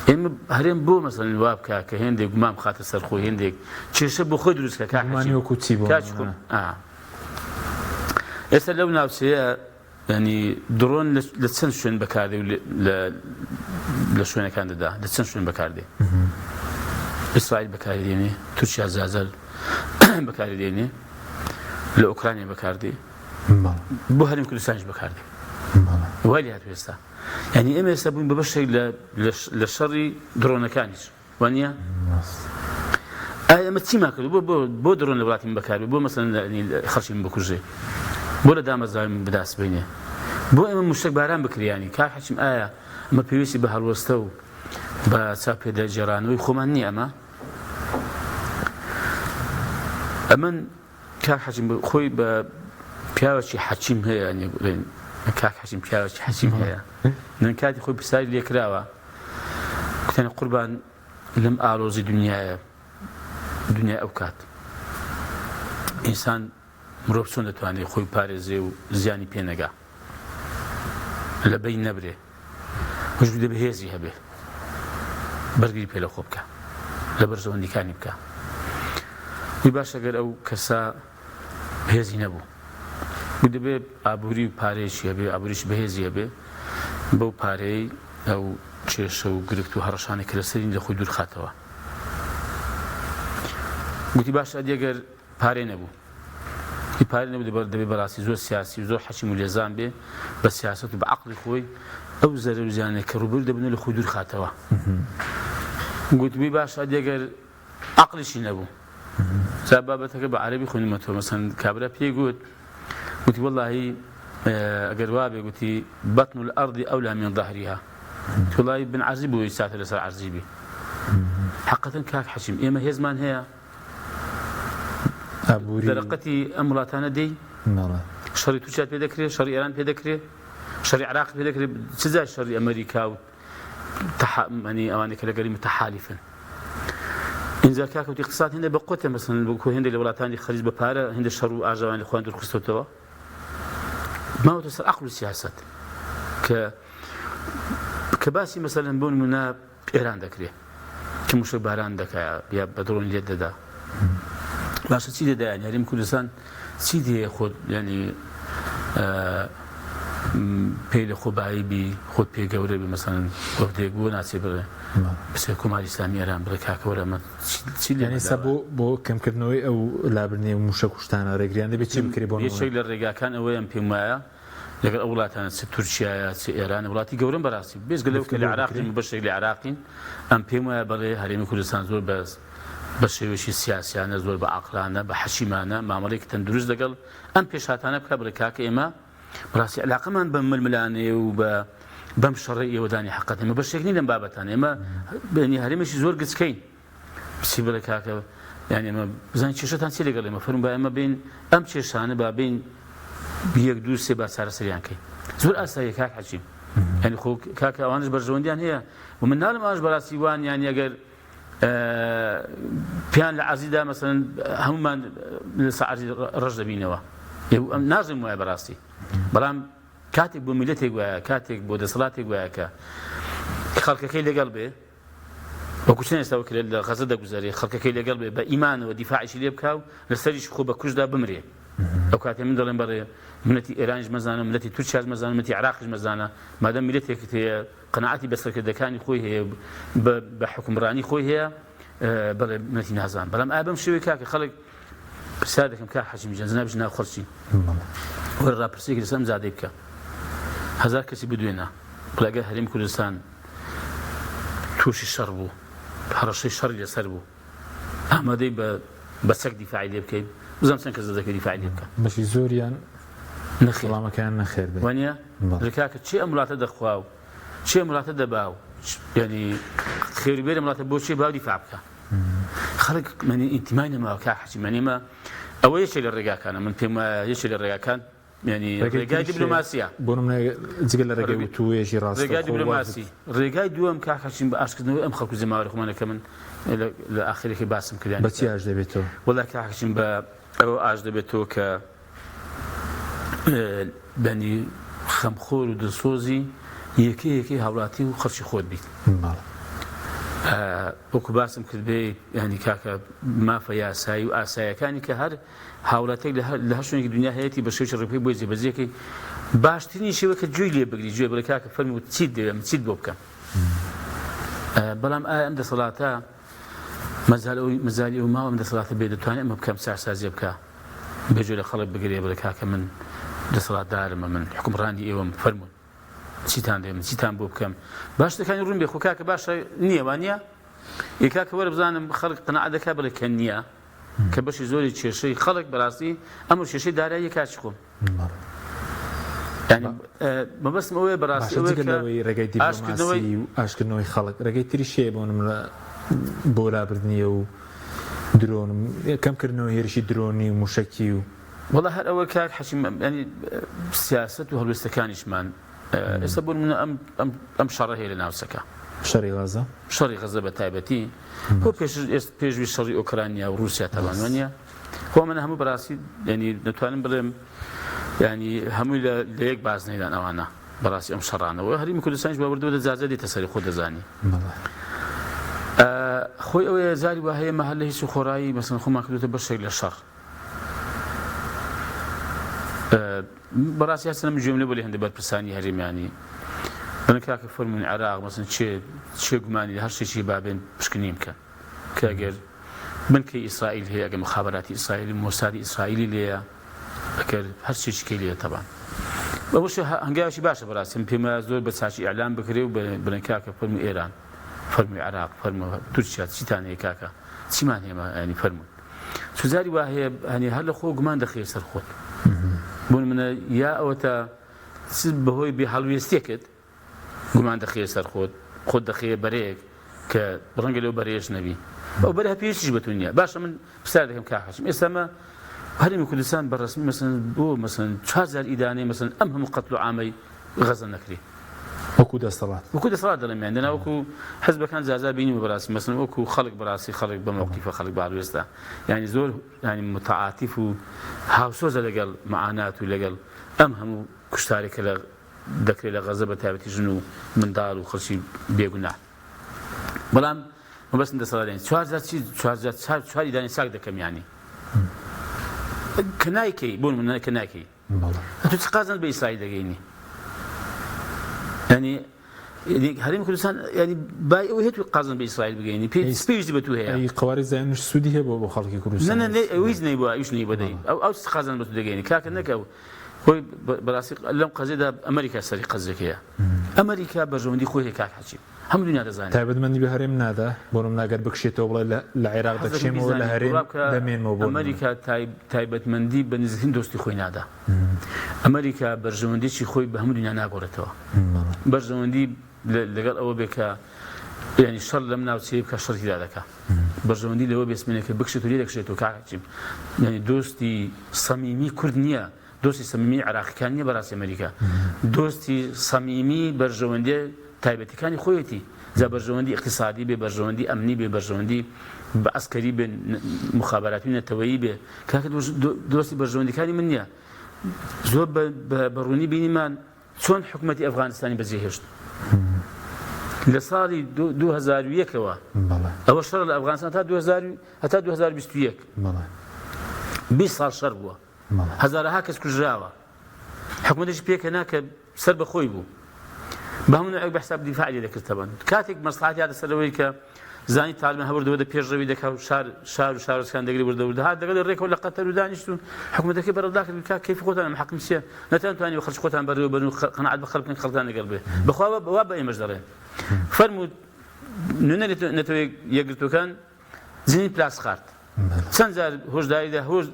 ئێمە هەرێم بۆ مەسەڵەن وا بکە کە هێندێک گومان بخاتە سەرخۆی هێندێک کێشە بۆ خۆی دروستکە ئێستا لەو ناوچەیە ینی درۆن لە چەند شوێن بەکاردێ و لە شوێنەکان دەدا لە چەند شوێن بەکاردێ ئیسرائیل بەکاری دێنێ تورکیا زازەل بەکاری دێنێ لە ئوکرانیا بەکاردێ بۆ هەرێمی کوردستانیش بەکاردێ وای هاتووە ئێستا ینی ئێمە ئێستا بووین بە بەشێک لە شەڕی درۆنەکانیش وانە ئایا ئەمە چیمان کرد بۆ درۆن لە وڵاتی من بەکار بۆ مەسەڵەن خەڵکی من بکوژێ بۆ لە دامەزای من بدەستبێنێ بۆ ئێمە مشتێک باران بکریانی کاک حەچیم ئایا ئەمە پێویستی بە هەڵوەستە و بە چاپ پێداگێڕانەوەی خۆمان نییە ئەمن کاک حەچیم خۆی بە پیاوەکی حەچیم هەیە کاک حەچیم پیاوەکی حەچیم هەیە من کاتی خۆی پرسیاری لێکراوە کوتێنە قوربان لەم ئالۆزی دنیای ئەو کات ئینسان مرۆڤ چۆن دەتوانێت خۆی پارێزێ و زیانی پێ نەگا لە بەی نەبرێ وجود بەهێزی هەبێ بەرگری پێ لە خۆ بکە لە بەرژەوەندیەکانی بکە وی باش ئەگەر ئەو کەسا هێزی نەبوو دەبێ ئابووری و پارێکی هەبێ ئابووریش بەهێزی هەبێ بەو پارەی ئەو کێشە و گرفت و هەڕەشانی کە لەسەری لە خۆی دوورخاتەوە گوتی باش ئەگەر پارێ نەبوو پارێ نەبوو دەبێ بەڕاستی زۆر سیاسی و زۆر حەچیم و لێزان بێ بە سیاسەت و بە عەقڵی خۆی ئەو زەرەر و زیانێک کە ڕووبەر دەبنێت لە خۆی دوورخاتەوە گوتبووی باش ئەگەر عەقڵیشی نەبوو جا بابەتەکە بە عەرەبی خوێنمەتەوە مەسەڵەن کابرا پێی گوت گوتی وەڵڵاهی ئەگەر وا بێ گوتی بەطن الأرض ئەولا من ظهرها وەڵڵاهی بن عەرزی بۆی ساتە لەسەر عەرزی بێ حەقەتەن کاک حەچیم ئێمە هێزمان هەیە دەرەقەتی ئەم وڵاتانە دەی شەڕی تورکیا پێ دەکرێت شەڕی ئێران پێ دەکرێت شەڕی عێراق پێ دەکرێت چ جای شەڕی ئەمریکا و ئەوانەی کە لەگەڵی متەحالفن اینجا کاکەوتی اقتصاد هێندە بە قوتە مەسەڵەن بۆ هێندێک لە وڵاتانی خەلیج بە پارە هێندە شەڕ و ئاژەوانی خۆیان دوورخستەوە ماوەتە سەر عەقڵ و سیاسەت کە باسی مەسەڵەن بۆ نمونە ئێران دەکرێت کە موشک باران دەکات یا بە دڕۆن لێت دەدا باشە چی دەدا ینی هەرێمی کوردستان چی دێ خۆت ینی پێی لە خۆبایی بی خۆت پێ گەورە بی مەسەڵەن وەختێک بۆ ناچێ بڵێ بچێ کۆماری ئیسلامی ئێران بڵێ کاکەوەرە ئەمە چی لێنێسا بۆ کەمکردنەوەی ئەو لابرنێ و موشە کوشتانە ڕێگریان دەبێت چی بکرێ بۆ یەکێک لە ڕێگاکان ئەوەی ئەم پێم وایە لەگەڵ ئەو وڵاتانە چ تورکیایە چ ئێرانە وڵاتی گەورەم بەڕاستی بێزگە لەو کە لە عێراقین و بەشێک لە عێراقین ئەم پێم وایە بەڵێ هەرێمی کوردستان زۆر بە شێوەیەکی سیاسیانە زۆر بە عەقڵانە بە حەشیمانە مامەڵەیەکی تەندروست لەگەڵ ئەم پێشهاتانە بکە بڵێ کاکە ئێمە بەڕاستی علاقەمان بە ململانەیە و بەم شەڕی ئێوەدانی حەقەت ئێمە بەشێک نین لەم بابەتانە ئێمە هەرێمێکی زۆر گچکەین بچی بڵێ کاکە یعنی ئێمە بزانین کێشەتان چی لەگەڵ ئێمە فەرمووی با ئێمە بین ئەم کێشانە با بین بیەک دوو سێ با چارەسەریان کەی زۆر ئاساییە کاک حەچیم ینی خۆ کاکە ئەوانش بەرژەوەندیان هەیە و من ناڵم ئەوانش بەڕاستی وان یانی ئەگەر پیان لە عەزیدا مەسەڵەن هەمومان لە سەعاتی ڕەش دەبینەوە نازانم وایە بەڕاستی بەڵام کاتێک بۆ میلەتێک وایە کاتێک بۆ دەسەڵاتێک وایە کە خەڵکەکەی لەگەڵ بێ وەکو چەند ئێستا وەک لە غەزە دەگوزارێ خەڵکەکەی لەگەڵ بێ بە ئیمانەوە دیفاعیشی لێ بکاو لەسەریش خۆ بە کوشدا بمرێ ئەو کاتێ من دەڵێم بەڕێ ملەتی ئێرانیش مەزانە ملەتی تورکیاش مەزانە ملەتی عێراقیش مەزانە مادام میلەتێکت هەیە قەناعەتی بەسەرکردەکانی خۆی هەیە بە حکومڕانی خۆی هەیە بەڵێ ملەتی نازان بەڵام ئا بەم شێوەیە کاکە خەڵک پرسیار دەکەم کا حەجیم جان جنابش ناو خەڵکی وەرە ڕاپرسێکی لەسەر ئەم زادەی بکە 1000 کەسی بدوێنە بڵێ ئەگەر هەرێمی کوردستان تووشی شەڕ بوو هەڕەشەی شەڕی لەسەر بوو ئامادەی بە چەک دیفاعی لێ بکەیت بزانم چەند کەس دەکەی دیفاعی لێ بکە بەشی زۆریان وەڵامەکەیان نەخێر بێت وانە کاکە چی ئەم وڵاتە دەخوا و چی ئەم وڵاتە دەبا و ینی خێوریبێرە وڵاتە بۆچی باو دیفاع بکە خەڵک منی ئینتیمای نەماوە کا حەجی منێمە ئەوە یەکێک لە ڕێگاکانە من پێم وایە یەکێک لە ڕێگاکان ینی ڕێگای دیپلۆماسیە بۆ جگە لە ڕێگەی وتوێژی ڕاست ڕێگای دیپلۆماسی ڕێگای دووەم کا حەجیم بە ئاشکردنەوەی ئەم خەڵکو زەماوەری خۆمانەکە من لە ئاخرێکی باسم کردیان بەچی ئاش دەبێتەوە وەڵا کا حەجیم بە ئەوە ئاش دەبێتەوە کە بەنی خەمخۆر و دڵسۆزی یەکەیەکی هاوڵاتی و خەڵکی خۆت بیت وەکو باسم کرد بێ ینی کاکە مافە یاسایی و ئاسایەکانی کە هەر هاوڵاتێک لە هەر شوێنێکی دنیا هەیەی بە شێوەی ڕێپەی بۆی جێبەجێکەی باشترین شێوە کە گوێی لێ بگری گوێ بڵێ کاکە فەرمی و چیت دەوێم چیت بۆ بکەم بەڵام ئایا ئەم دەسەڵاتە مەزالی و ماوە ئەم دەسەڵاتە بێ دەتوانێت ئەمە بکەم چارسازیە بکە بێجێ لە خەڵک بگرێ بڵێ کاکە من دەسەڵاتدارمە من حکومڕانی ئێوەم فەرمون چیتان دێم چیتان بۆ بکەم باش دەکانی ڕوون بێ خۆ کاکە باشە نییە وانە یکاکە وەرە بزانم خەڵک قەناعەت دەکا بڵێ کە نییە کە بەشی زۆری کێشەی خەڵک بەڕاستی ئەمە کێشەی دارایی کاچ خۆم ینی مەبەستم ئەوەیە بەڕاستی ئەوەی ڕێگەی دیپلۆماسی و ئاشکردنەوەی خەڵک ڕێگەی تری شێ بۆ نمرە بۆ لابردنیە و درۆن کەمکردنەوە هێرشی درۆنی و موشکی و وەڵا هەر ئەوە کاک حەشیم ینی سیاسەت و هەڵوێستەکانیشمان ئێستا بۆ منە ئەم شەڕە هەیە لە ناوچەکە شەڕی غەزە شەڕی غەزە بە تایبەتی بۆ پێشوی شەڕی ئۆکرانیا و رووسیا تەبانوانە خۆ منە هەموو بەڕاستی ینی دەتوانم بڵێم ینی هەمووی لە یەک باز نەیدان ئەوانە بەڕاستی ئەم شەڕانەوە هەرێمی کوردستانیش بەوردەوە دەجازە دێتە سەری خۆ دەزانی خۆی ئەوەیە زاری وا هەیە مەهەل لە هیچ و خۆڕایی مەسەڵەن خۆمان کردوتە بەشێک لە شەڕ بەڕاستی هەستە من گوێم لێ بۆ لێ هەندێک بەرپرسانی هەرێمیانی بەنە کاکە فەرموون عێراق مەسەڵەن چێ گومانی لە هەر شتێکی بابێن پشکنیم بکەن کە ئەگەر بنکەی ئیسرائیل هەیە ئەگەر مخابەراتی ئیسرائیلی مۆسادی ئیسرائیلی لێیە ئەگەر هەر شتێکی کەی لێیە تەبان بەوەش هەنگاوێکی باشە بەڕاستی پێم وایە زۆر بە چاچی ئیعلام بکرێ و بڵێن کاکە فەرمووی ئێران فەرمووی عێراق فەرمووی تورکیا چیتان هەیە کاکە چیمان هەیە ینی فەرموون سوزاری وا هەیە هەنێ هەر لە خۆ گومان دەخێ سەر خۆت بۆ منە یا ئەوەتە بەهۆی بێ هەڵوێستێکت گومان دەخێ سەر خۆت دەخێ بەرەیەک کە ڕەنگە لەو بەرەیەش نەبی ئەو بەرە پێشیش بەتونیە باشە من پرسیار دەکەم کاکەشم ئێستامە هەرێمی کوردستان بەڕسمی مەسەڵەن بۆ مەسەڵەن 4000 ئیدانەی مەسەڵەن ئەم هەموو قەتڵ و عامەی غەزە نەکری وەکو دەسەڵات دەڵێم یاندنا وەکو حزبەکان زازا بینی بەڕاستی مەسەڵەن وەکو خەڵک بەڕاستی خەڵک بە موقیفە خەڵک باڵوێستا ینی زۆر ینی متعاتیف و هاوسۆزە لەگەڵ معانات و لەگەڵ ئەم هەموو کوشتارێکە لە دەکرێت لە غەزە بە تایبەتی ژن و منداڵ و خەڵکی بێگوناه بەڵام مەبەستم دەسەڵات 4 ئیدانی چاک دەکەم یانی کە نایکەی بۆ منە کە ناکەی تو چ قازانت بە ئیسرائیل دەگەینی ینی هەرێمی کوردستان ینی بای ئەوە هێت قازان بە ئیسرائیل بگەینی پێویستی بە تو هەیە قواری زانش سوودی هەیە بۆ خەڵکی کوردستان هیچ نەی بووە ئەوش نەی بەدەی ئەو قازان بە تو دەگەینی کاکە نەکەو خۆی بەڕاستی لەم قەزێدا ئەمریکا سەری قەزێکەیە ئەمریکا بەژەوەندی خۆی هەیە کاک حەچی هەموو دنیا دەزانێت تایبەتمەندی بە هەرێم نادا بۆم ناگەر بکشێتەوە بڵێ لە عێراق دەکشێمەوە لە هەرێم دەمێنمەوە بۆ ئەمریکا تایبەتمەندی بە نزیکترین دۆستی خۆی نادا ئەمریکا بەرژەوەندیی خۆی بە هەموو دنیا ناگۆڕێتەوە بەرژەوەندی لەگەڵ ئەوە بێ کە ینی شەڕ لەم ناوچەیە بکە شەڕی دا دەکا بەرژەوەندی لەوە بێسمێنێکە بکشێت و لێ دەکشێتەوە کاکچیم ینی دۆستی سەمیمی کورد نییە دۆستی سەمیمی عێراقیەکان نییە بەڕاستی ئەمریکا دۆستی سەمیمی بەرژەوەندی تایبەتیەکانی خۆیەتی جا بەرژەوەندی اقتصادی بێ بەرژەوەندی ئەمنی بێ بەرژەوەندی بە ئەسکەری بێ مخابراتی نەتەوەیی بێ کاکە دۆستی بەرژەوەندیەکانی من نییە زۆر بەڕوونی بینیمان چۆن حکوومەتی ئەفغانستانی بەجێهێشت لە ساڵی 2001ەوە ئەوە شەڕ لە ئەفغانستان هەتا 2021 20 ساڵ شەڕ بووە هەزارەها کەس کوژراوە حکوومەتیش پێکەنا کە سەر بەخۆی بوو بە هەموو نوعێک بە حساب دیفاع لێ دەکردەوە کاتێک مەسلحەت یادە سەرەوەی کە زانی تاالبان هەبوردەوە پێشڕەوی دەکات شار و شارۆچکان دەگری وردەوردە هات دەگەڵ ڕێکەوە لە قەتەر و دانیشتون حکوومەتەکەی بەڕەودا کرد کا کەیفی خۆتان ئەم حەقم چییە نەتانتوانی خەڵک خۆتان بەڕێوە بن و قەنەعەت بە خەڵکن خەڵکان لەگەڵ بێ بەخوا وا بە ئێمەش دەڕێن فەرموود نوێنە نەتەوەی یەکگرتوەکان زیینی پلاس خارد چەند جار هۆشداریدا هۆش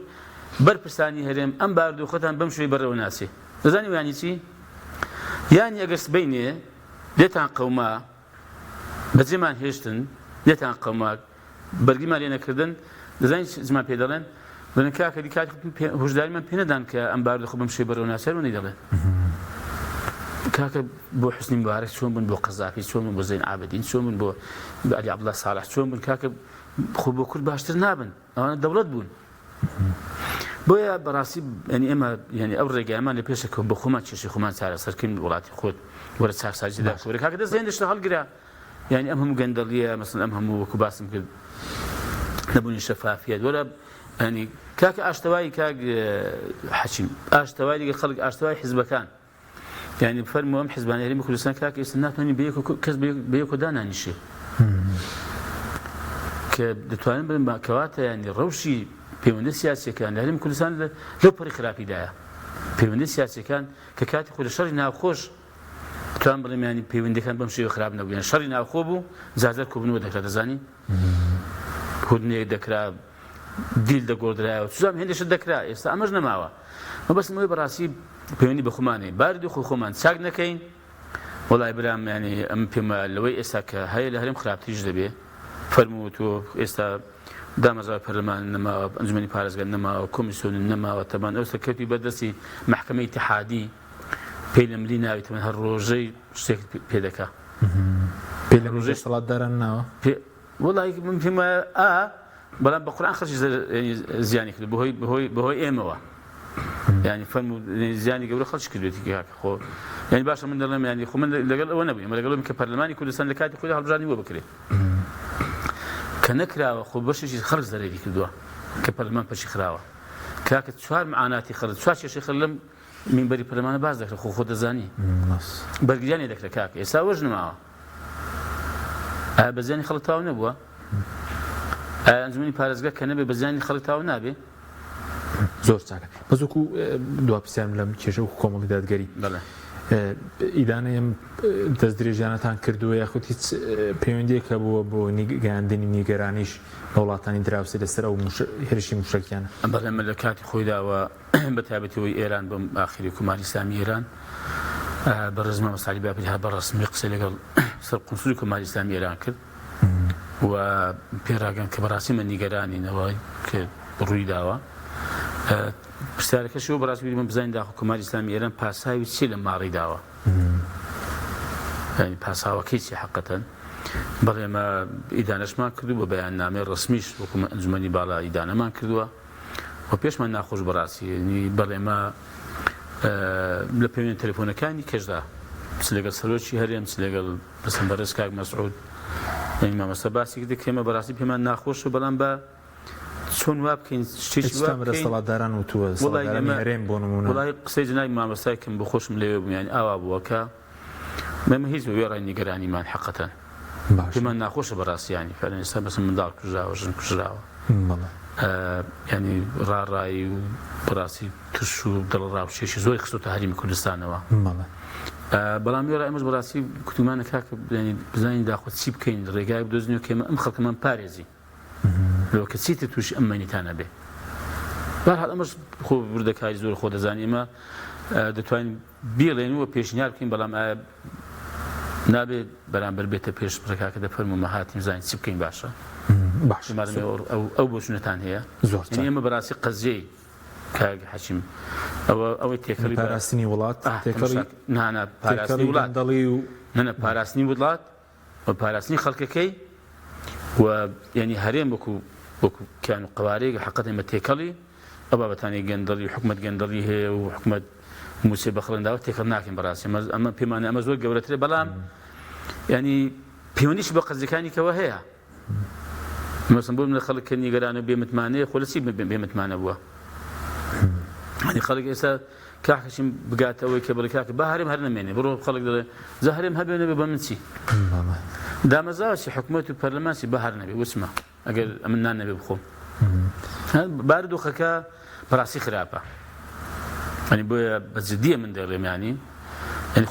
بەرپرسانی هەرێم ئەم بارودۆخۆتان بەم شوێی بەڕێوە ناچێ دەزانی وانی چی یانی ئەگەر سبەینێ لێتان قەوما بەجێمان هێشتن لێتان قەوماک بەرگیمان لێ نەکردن دەزانین زمان پێ دەڵێن بڵێن کاکە دیکات هۆشداریمان پێ نەدان کە ئەم بارودۆخۆ بەم شوێی بەڕێوە ناچێ وەنی دەڵێن کاکە بۆ حسنی مبارەک چۆن بوون بۆ قەزافی چۆن بوون بۆ زەین عابدین چۆن بوون بۆ عەلی عەبدوڵڵا ساڵح چۆن بوون کاکە خۆ بۆ کورد باشتر نابن ئەوانە دەوڵەت بوون بۆیە بەڕاستی ینی ئێمە ینی ئەو ڕێگایمان لە پێشەکە بە خۆمان کێشەی خۆمان چارەسەرکردن وڵاتی خۆت وەرە چاکسازیدا وەرە کاکە دەست هێندەشتە هەڵگرا ینی ئەم هەموو گەندەڵیە مەسەڵەن ئەم هەموو وەکو باسم کرد نەبوونی شەفافیەت وەرە ینی کاکە ئاشتەوایی کاک حەچیم ئاشتەوای دیگە خەڵک ئاشتەوای حیزبەکان ینی فەرمووە ئەم حیزبانە هەرێمی کوردستان کاکە ئێستا ناتوانین کەس بە یەکۆ دانانیشێ کە دەتوانن بن کەواتە ینی ڕەوشی پەیوەندی سیاسیەکان لە هەرێمی کوردستان لەو پەڕی خراپیدایە پەیوەندی سیاسیەکان کە کاتی خۆ لە شەڕی ناوخۆش توان بڵێم ینی پەیوەندیەکان بەم شێوە خراپ نەبوو یان شەڕی ناوخۆ بوو جارجار کۆبوونەوە دەکرا دەزانی هودنەیەک دەکرا دیل دەگۆڕدرایەوە چوزام هێندێشت دەکرا ئێستا ئەمەش نەماوە مەبەستمەوەی بەڕاستی پەیوەندی بە خۆمانەی باردی خۆمان چاک نەکەین وەڵای برام ینی ئەم پێمە لەوەی ئێستا کە هەیە لە هەرێم خراپتریش دەبێ فەرمووە تۆ ئێستا دامەزای پەرلەمان نەماوە ئەنجومەنی پارێزگار نەماوە کۆمیسیۆن نەماوە تەمان ئەوستا کەوتی بەدەستی محکەمەی ئیتیحادی پێی لە ملی ناوی تەمان هەر ڕۆژەی شتێک پێ دەکا پێ لە ڕۆژەی سەڵاتداران ناوە وەڵی من پێمە بەڵام بە قورئان خەڵکی زیانی کرد بەهۆی ئێمەوە ینی فەرموو زیانی گەورە خەڵکی کردوێتی کاکە خۆ ینی باشە من دەڵێم ینی خۆ من لەگەڵ ئەوە نەبووین لەگەڵم کە پەرلەمانی کوردستان لە کاتی خۆی هەڵبژاردنی بۆ بکرێت کە نەکراوە خۆ بەشێکی خەڵک زەرێری کردووە کە پەرلەمان پەشی خراوە کاکە چوار معاناتی خەڵک چوار کێشەی خەڵک لەم مینبەری پەرلەمانە باز دەکرێت خۆ دەزانی بەرگریانی دەکرێت کاکە ئێستا وەژ نەماوە ئایا بەزیانی خەڵک تاو نەبووە ئایا ئەنجومەنی پارێزگار کە نەبێ بەزیانی خەڵک تاو نابێ زۆر چاکە بەزووکو دوا پرسیارم لەم کێشە و کۆمەڵی دادگەری ئیدانەیەم دەست درێژیانەتان کردووە یاخود هیچ پەیوەندیەکە بووە بۆ گەیاندنی نیگەرانیش بە وڵاتانی دراوسێ لەسەر ئەو هێرشی موشکیانە بەڵێمە لە کاتی خۆیداوە بە تایبەتیەوەی ئێران بەم ئاخری کوماری ئیسلامی ئێران بە ڕزمە مەساعدی باپیری هات بە ڕسمی قسە لەگەڵ سەر قونسولی کوماری ئیسلامی ئێران کرد و پێراگەن کە بەڕاستی من نیگەرانینەوە کە ڕووی داوە پرسیارەکەشەوە بەڕاستی من بزانین داخۆ کوماری ئیسلامی ئێران پاساوی چی لە ماڕی داوە ینی پاساوەکەی چی حەقەتەن بەڵێ ئێمە ئیدانەشمان کردو بە بەیاننامەی ڕسمیش وەکو ئەنجومەنی باڵا ئیدانەمان کردووە و پێشمان ناخۆش بەڕاستی ینی بەڵێ ئێمە لە پەیوەندی تەلەفۆنەکانی کەشدا چ لەگەڵ سەرۆکی هەرێم چ لەگەڵ بەسەم بەڕێز کاک مەسعود ینی مامۆستا باسی کرد کە ئێمە بەڕاستی پێمان ناخۆشە بەڵام بە چۆن وا بکەین شتێکی وا بکەین سەڵاتداران وتووە سەڵاتدارانی هەرێم بۆ نمونە وڵای قسەی جنابی مامۆستای کەم بە خۆشم لێوێ بوو یانی ئاوا بووە کە مەمە هیچ بە وێڕای نیگەرانیمان حەقەتەن پێمان ناخۆشە بەڕاستیانی فعلەن ئێستا بەسم منداڵ کوژراوە ژن کوژراوە ینی ڕاڕایی و بەڕاستی توش و دڵڕاوچێشی زۆری خستۆتە هەرێمی کوردستانەوە بەڵام وێڕای ئەمەش بەڕاستی کوتومانە کاکە بزانین داخۆ چی بکەین ڕێگای بدۆزنەوە کە ئەم خەڵکەمان پارێزی لەوە کە چیتر تووشی ئەم مەینیتانە بێ بەرحاڵ ئەمەش خۆ بردەکاری زۆر خۆ دەزانین ئێمە دەتوانین بیڵێنەوە پێشنیار بکەین بەڵام ئایا نابێت بەرامبەر بێتە پێش بڕێکاکە دەفەرموومە هاتیم زانین چی بکەین باشە ئەو بۆچوونەتان هەیە ئێمە بەڕاستی قەزیەی کاک حەشیم ئەوەی تێکەڵی پاراستنی وڵات تێکەڵی نانە پاراستنی وڵات دڵی و نەنە پاراستنی وڵات و پاراستنی خەڵکەکەی و ینی هەرێم وەکو کیان و قوارەیەک حقیقەتەن بە تێکەڵی ئەو بابەتانی گەندەڵی حکومەت گەندەڵی هەیە و حکومەت موسێ بەخڵنداوە تێکەڵ ناکەین بەڕاستی ئەمە پێمانە ئەمە زۆر گەورەترە بەڵام ینی پەیوەندیش بە قەزەکانی کەوە هەیە مەسەڵەن بۆ منە خەڵک کە نیگەرانە بێمتمانەیە خۆ لەچی بێمتمانە بووە ینی خەڵک ئێستا کاکەشیم بگاتەوەی کە بڵێ کاکە با هەرێم هەر نەمێنێ بڕۆ خەڵک دەڵێ جا هەرێم هەبێنە بێ بە من چی دامەزاوەسی حکومەت و پەرلەمانسی بە هەر نەبێ وچمە ئەگەر ئەمن نان نەبێ بخۆم بارودۆخەکە بەڕاستی خراپە ینی بۆیە بەجددیە من دەڵێم ینی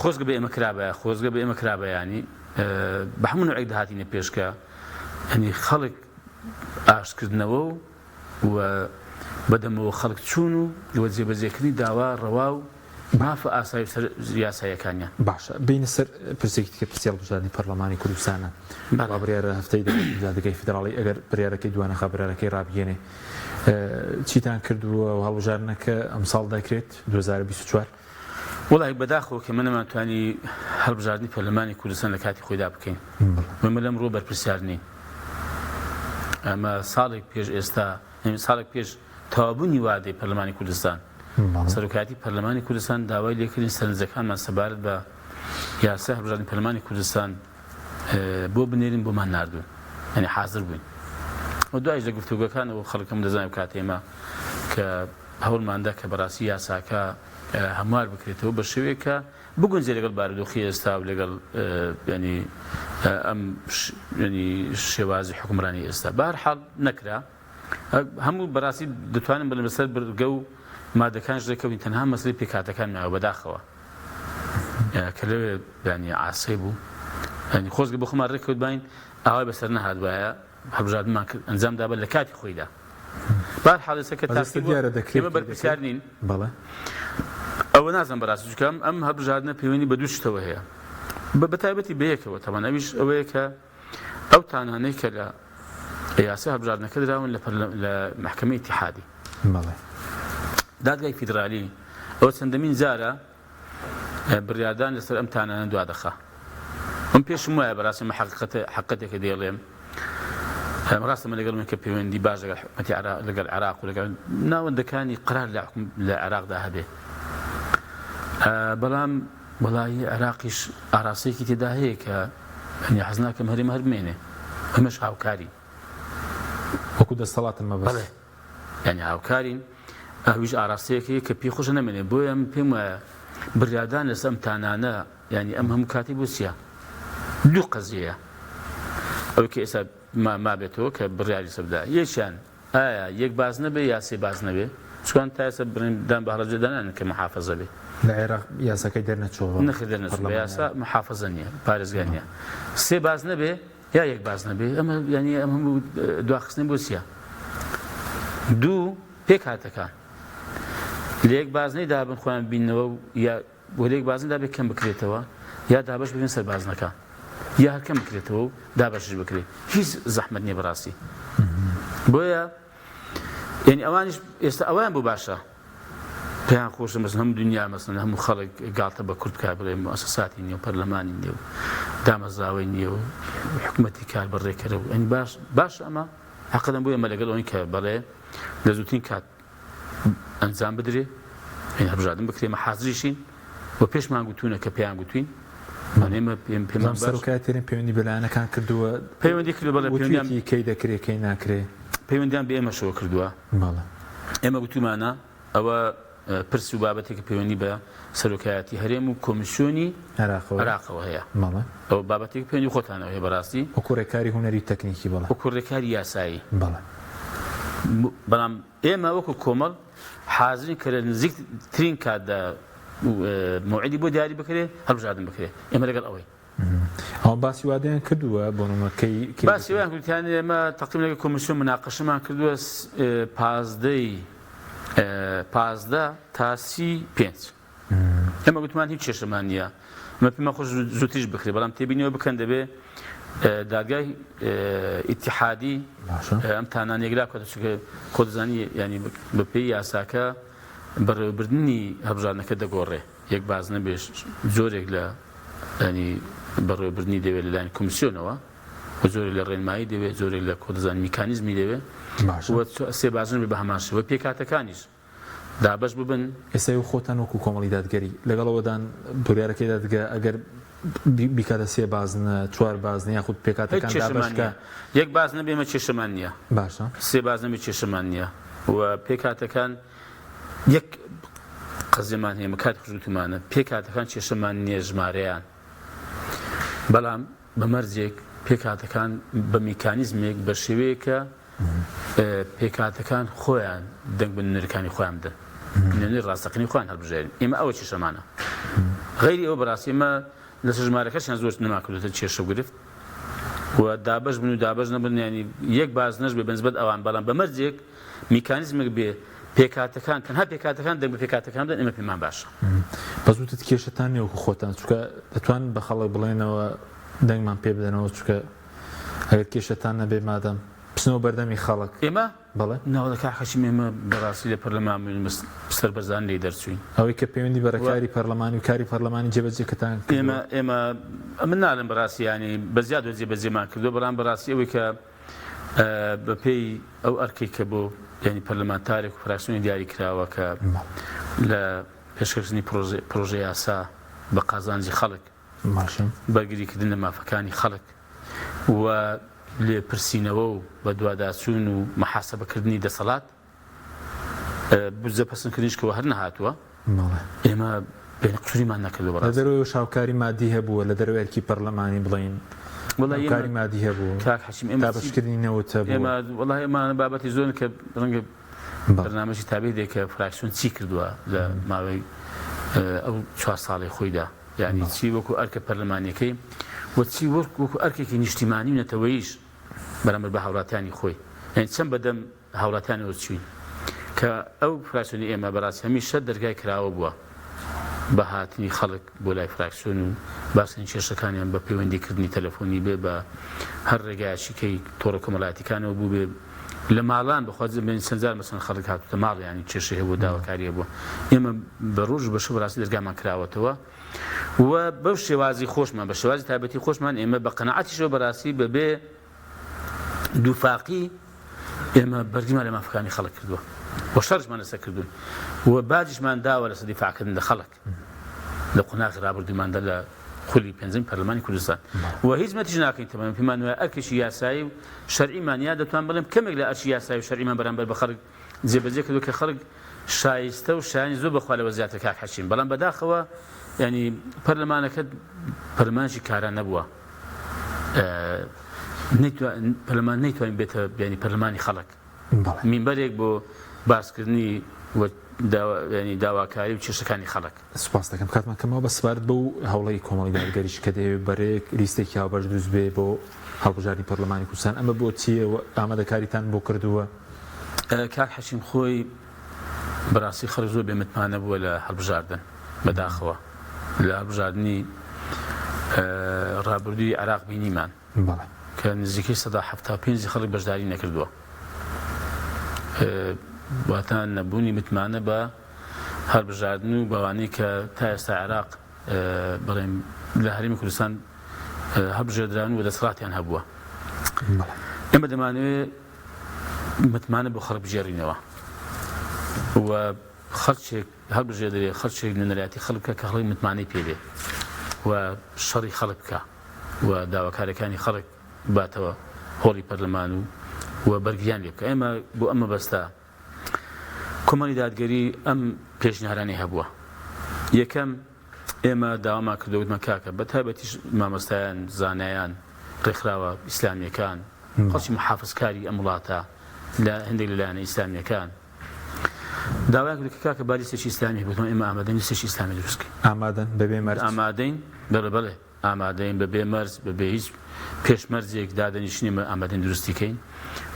خۆزگە بە ئێمە کرابە خۆزگە بە ئێمە کرابە ینی بە هەموو نوعێک داهاتینە پێشکە ینی خەڵک ئاشتکردنەوە و بەدەمەوە خەڵک چوون و لەوە جێبەجێکردنی داوا ڕەوا و مافە ئاسایی سەر یاسایەکانیان باشە بینە سەر پرسێکی کە پرسیال بژاردننی پەرلەمانی کوردستانە با بڕیارە هەفتەی دادگای فدراڵی ئەگەر بڕیارەکەی دوانە خابرارەکەی ڕابگەێنێ چیتان کردووە و هەڵبژارنەکە ئەم ساڵ دەکرێت 2024 وڵی بەداخەوە کە من نەمانتوانی هەڵبژاردننی پەرلەمانی کوردستان لە کاتی خۆیدا بکەین مەمە لەم ڕۆ بەرپرسیارنی ئەمە ساڵێک پێش ئێستا ساڵێک پێش تەوابوونی وادەی پەرلەمانی کوردستان سەرۆکایەتی پەرلەمانی کوردستان داوای لێکردنی سەرنجەکانمان سەبارەت بە یاسای هەڵبژاردننی پەرلەمانی کوردستان بۆ بنێرین بۆمان ناردوون ینی حاضر بووین و دوایش لە گفتوگەکانەوە خەڵکم دەزانێت کاتێمە کە هەوڵماندا کە بەڕاستی یاساکە هەموار بکرێتەوە بە شێوەیە کە بگونجێ لەگەڵ بارودۆخی ئێستا و لەگەڵ ینی ئەم شێوازی حکومڕانی ئێستا بەهەرحاڵ نەکرا هەموو بەڕاستی دەتوانم بڵێم بەسەر بەرگە و مادەکانش دەکەوین تەنها مەسلەی پێکاتەکان ناوە بەداخەوە کە لەوێ ینی ئاسەی بوو ینی خۆزگە بۆ خۆمان ڕێککەوت باین ئاوای بەسەر نەهات وایە هەڵبژاردنمان کرد ئەنجام دابە لە کاتی خۆیدا بەهەرحاڵ ئێستا ئێمە بەرپرسیار نین ئەوە نازانم بەڕاستی چونکە ئەم هەڵبژاردنە پەیوەندی بە دوو شتەوە هەیە بەتایبەتی بەیەکەوە تەمان ئەویش ئەوەیە کە ئەو تانانەی کە لە یاسای هەڵبژاردنەکە دراون لە محکەمەی ئیتیحادی دادگای فیدرالی ئەوە چەندەمین جارە بڕیاردان لەسەر ئەم تانانە دوادەخا ئەم پێشم وایە بەڕاستی حقیقەتێکە دێڵێم ڕاستەمە لەگەڵ من کە پەیوەندی باش لەگەڵ حکومەتی لەگەڵ عێراق و لەگەڵ ناوەندەکانی قرار لە عێراقدا هەبێ بەڵام وەڵایی عێراقیش ئاراسەیەکی تێدا هەیە کە حەز ناکەم هەرێمە هەر بمێنێ ئەمەش هاوکاری وەکو دەسەڵاتم مەبەست ینی هاوکارین ئەویش ئاراستەیەکی کە پێی خۆش نەمێنێ بۆیە ئەم پێم وایە بڕیاردان لەسەر ئەم تانانە ینی ئەم هەموو کاتی بۆ چییە دوو قەزیەیە ئەوەی کە ئێستا مابێتەوە کە بڕیاری سەبدا یەکیان ئایا یەک باز نەبێ یا سێ باز نەبێ چکان تا ئێستا بڕیندان بە هەڵەجێدانان کە محافەزە بێ لە عێراق یاساکەی دەرنەچۆوە نەخێ دەرنەچوو یاسا محافەزە نییە پارێزگا نییە سێ باز نەبێ یا یەک باز نەبێ ئەمە ینی ئەم هەموو دواخستنی بۆ چییە دوو پێک هاتەکان لە یەک بازنەی دابن خۆیان بینەوە یا بۆ لە یەک بازنەدا بێ کەم بکرێتەوە یا دابش ببین سەر بازنەکە یا هەرکەم بکرێتەوە و دابشش بکرێت هیچ زەحمەت نییە بەڕاستی بۆیە ینی ئەوانش ئێستا ئەویان بوو باشە پێیان خۆشە مەسن هەموو دنیا مەسن هەموو خەڵک گاڵتە بە کورد کا بڵێ موسەساتی نییە و پەرلەمانی نییە و دامەزراوەی نییە و حکومەتی کار بەڕێکەرە و ئەنی باش ئەمە حەقەدەم بوو ئەمە لەگەڵ ئەوەی کە بەڵێ لە زووترین کات ئەنجام بدرێ هەڵبژاردن بکرێمە حازریشین و پێشمان گوتوونە کە پێیان گوتوین پێمان سەرۆکایەتێنن پەیوەندی بەلایەنەکان کردووە پەیوەندی کرد بەڵێ پەیوەندی کەی دەکرێت کەی ناکرێ پەیوەندیان بە ئێمەشەوە کردووە ئێمە گوتومانە ئەوە پرسی و بابەتێکە پەیوەندی بە سەرۆکایەتی هەرێم و کۆمیسیۆنی عێراقەوە هەیە ئەو بابەتێک پەیوەندی خۆتانەوە هەیە بەڕاستی وەکو ڕێکاری هونەری تەکنیکی بەڵێ وەکو ڕێکاری یاسایی بەڵام ئێمە وەکو کۆمەڵ حازرین کە لە نزیکترین کاتدا موعدی بۆ دیاری بکرێت هەڵبژاردن بکرێت ئێمە لەگەڵ ئەوەی ئەوە باسی وادەیان کردووە بۆ نمەکەی باسی وایان کردیان ئێمە تەقریبا لەگەڵ کۆمیسیۆن مناقەشەمان کردووە 15 تا 35 ئێمە گوتمان هیچ کێشەمان نییە ئەمە پێمان خۆش زووتریش بکرێت بەڵام تێبینیەوە بکەن دەبێ دادگای ئیتیحادی ئەم تانانێکرا کۆ دەزانی ینی بەپێی یاساکە بەڕێوەبردننی هەبژارنەکە دەگۆڕێ یەک بازنە بێش زۆرێک لە ینی بەڕێوەبردننی دەوێت لەلایەن کۆمیسیۆنەوە و زۆرێک لە ڕێنمایی دەوێت زۆرێک لە کۆدەزان میکانیزمی دەوێت سێ بازن بە هەماشەوە پێکاتەکانیش دابش ببن. ئێستا و خۆتان وەکو کۆمەڵی دادگەری لەگەڵەوەدان بڕیارەکەی دادگا ئەگەر بیکاتە سێ بازنە چوار بازنە یاخود پێکاتەکان دابشکە یەک بازنە بێمە کێشەمان نییە باشە سێ بازنە بێ کێشەمان نییە و پێکاتەکان یەک قەزیمان هەیە کات خوشوتمانە پێکاتەکان کێشەمان نییە ژمارەیان بەڵام بە مەرجێک پێکاتەکان بە میکانیزمێک بە شێوەیەکە پێکاتەکان خۆیان دەنگ بە نوێنەرەکانی خۆیان بدەن نوێنەری ڕاستەقینی خۆیان هەڵبژێرن ئێمە ئەوە کێشەمانە غەیری ئەوە بەڕاستی ئێمە لە ژمارەکەشیان زۆر نەماکردێتە کێشە گرفت و دابش بن و دابش نەبن ینی یەک بازنەش بێ بەنسبەت ئەوان بەڵام بە مەرجێک میکانیزمێک بێ پێکاتەکان تەنها پێکاتەکان دەنگ بە پێکاتەکان بدەن ئێمە پێمان باشە بەزووتت کێشتان نیوەکو خۆتان چونکە دەتوان بە خەڵک بڵێنەوە دەنگمان پێ بدەنەوە چونکە ئەگەر کێشتان نەبێ مادەم پسنەوە بەردەمی خەڵک ئێمە بەڵێ ناوەکە حەشیم ئێمە بەڕاستی لە پەرلەمان سەربەرزان لێ دەرچوین ئەوەی کە پەیوەندی بەرەکاری پەرلەمانی و کاری پەرلەمانی جێبەجێکەتان ئێمە من ناڵم بەڕاستی ینی بەزیاد جێبەجێمان کردو بەڵام بەڕاستی ئەوەی کە بەپێی ئەو ئەرکەی کە بۆ ینی پەرلەمانتارێک و فراکسیۆنی دیاری کراوە کە لە پێشکەشتنی پرۆژەی یاسا بە قازانجی خەڵک بەرگریکردن لە مافەکانی خەڵک و لێ پرسیینەوە و بە دوواداچوون و مەحاسەبەکردنی دەسەڵات بزە پەسەندکردنیشکەوە هەر نەهاتووە ئێمە بین قسووریمان نەکردەوە لە دەرەوەی شاوکاری مادی هەبووە لە دەرەوەیەکی پەرلەمانی بڵین کاری مادی هەبوو کاک حەشیم ئێمە بەشکردنی نەوتە ئێمە وڵای ئێمانە بابەتی زۆر کە ڕەنگە بەرنامەی تابێ دێک کە فراکسیۆن چی کردووە لە ماوەی ئەو 4 ساڵی خۆیدا یعنی چی وەکو ئەرکە پەرلەمانیەکەی وەچی وەکو ئەرکێکی نیشتیمانی و نەتەوەییش بەرامبەر بە هاوڵاتیانی خۆی یعنی چەند بەدەم هاوڵاتیانەوە چوین کە ئەو فراکسیۆنی ئێمە بەڕاستی هەمیشە دەرگای کراوە بووە بە هاتنی خەڵک بۆ لای فراکسیۆن و باسنی کێشەکانیان بە پەیوەندیکردنی تەلەفۆنی بێ بە هەر ڕێگایشیکەی تۆڕە کۆمەڵایەتیەکانەوە بوو بێ لە ماڵان بەخواز بین سنجار مەسەن خەڵک هاتوتە ماڵ ینی کێشەی هەبوو داواکاریە بووە ئێمە بە ڕۆژ بە شەو بەڕاستی دەرگامان کراوەتەوە و بەو شێوازی خۆشمان بە شێوازی تایبەتی خۆشمان ئێمە بە قەنەعەتیشەوە بەڕاستی بەبێ دووفاقی ئێمە بەرگمان لە مافەکانی خەڵک کردووە و شەڕشمان لەسەر کردوون و باجیشمان داوە لەسەر دیفاعکردن لە خەڵک لە قۆناغی ڕابردووماندا لە خولی پێنجەمی پەرلەمانی کوردستان و هیچ مەتیش ناکەین تەمەن پێمان وایە ئەرکێکی یاسایی و شەرعیمان یا دەتوان بڵێم کەمێک لە ئەرکی یاسایی و شەرعیمان بەرامبەر بە خەڵک جێبەجێ کردو کە خەڵک شایستە و شایانی زۆر بەخوا لەوە زیاتر کاک حەشیم بەڵام بەداخەوە ینی پەرلەمانەکە پەرلەمانێکی کاران نەبووە پەرلەمان نەیتوانین بێتە ینی پەرلەمانی خەڵک مینبەرێک بۆ باسکردنی ینی داواکاری و کێشەکانی خەڵک سوپاس دەکەم کاتمان کەمەوە بە سپارت بە و هەوڵی کۆمەڵی دادگەریش کە دەوێت بەرێک لیستێکی هاوبەش دروست بێ بۆ هەڵبژاردنی پەرلەمانی کوردستان ئەمە بۆ چیە ئامادەکاریتان بۆ کردووە کاک حەشیم خۆی بەڕاستی خەڵک زۆر بێمتمانە بووە لە هەڵبژاردن بەداخەوە لە هەڵبژاردننی ڕابردووی عێراق بینیمان کە نزیکەی 175 خەڵک بەشداری نەکردووە واتان نەبوونی متمانە بە هەڵبژاردن و بەوانەی کە تا ئێستا عێراق بڵێم لە هەرێمی کوردستان هەڵبژێردران و دەسەڵاتیان هەبووە ئێمە دەمانوێت متمانە بۆ خەڵک بژێڕینەوە و خەڵکێک هەڵبژێردرێ خەڵکێک نوێنەرایەتی خەڵکە کە خەڵکی متمانەی پێبێ و شەڕی خەڵک بکە و داواکاریەکانی خەڵک باتەوە هۆڵی پەرلەمان و بەرگیان لێ بکە ئێمە بۆ ئەمە بەستە کۆمەڵی دادگەری ئەم پێشنیارانەی هەبووە یەکەم ئێمە داوامان کردووتمە کاکە بە تایبەتیش مامۆستایان زانایان ڕێکخراوە ئیسلامیەکان خەڵکی محافزکاری ئەم وڵاتە لە هەندێک لەلایەنە ئیسلامیەکان داوایان کردو کە کاکە با لیستێکی ئیسلامی هەبووتەوە ئێمە ئامادەین لیستێکی ئیسلامی دروستکەین ئامادەن بەبێ مەرج ئامادەین بەڵێ ئامادەین بەبێ مەرج بەبێ هیچ پێشمەرجێک دادەنیشتنی ئامادەین دروستیکەین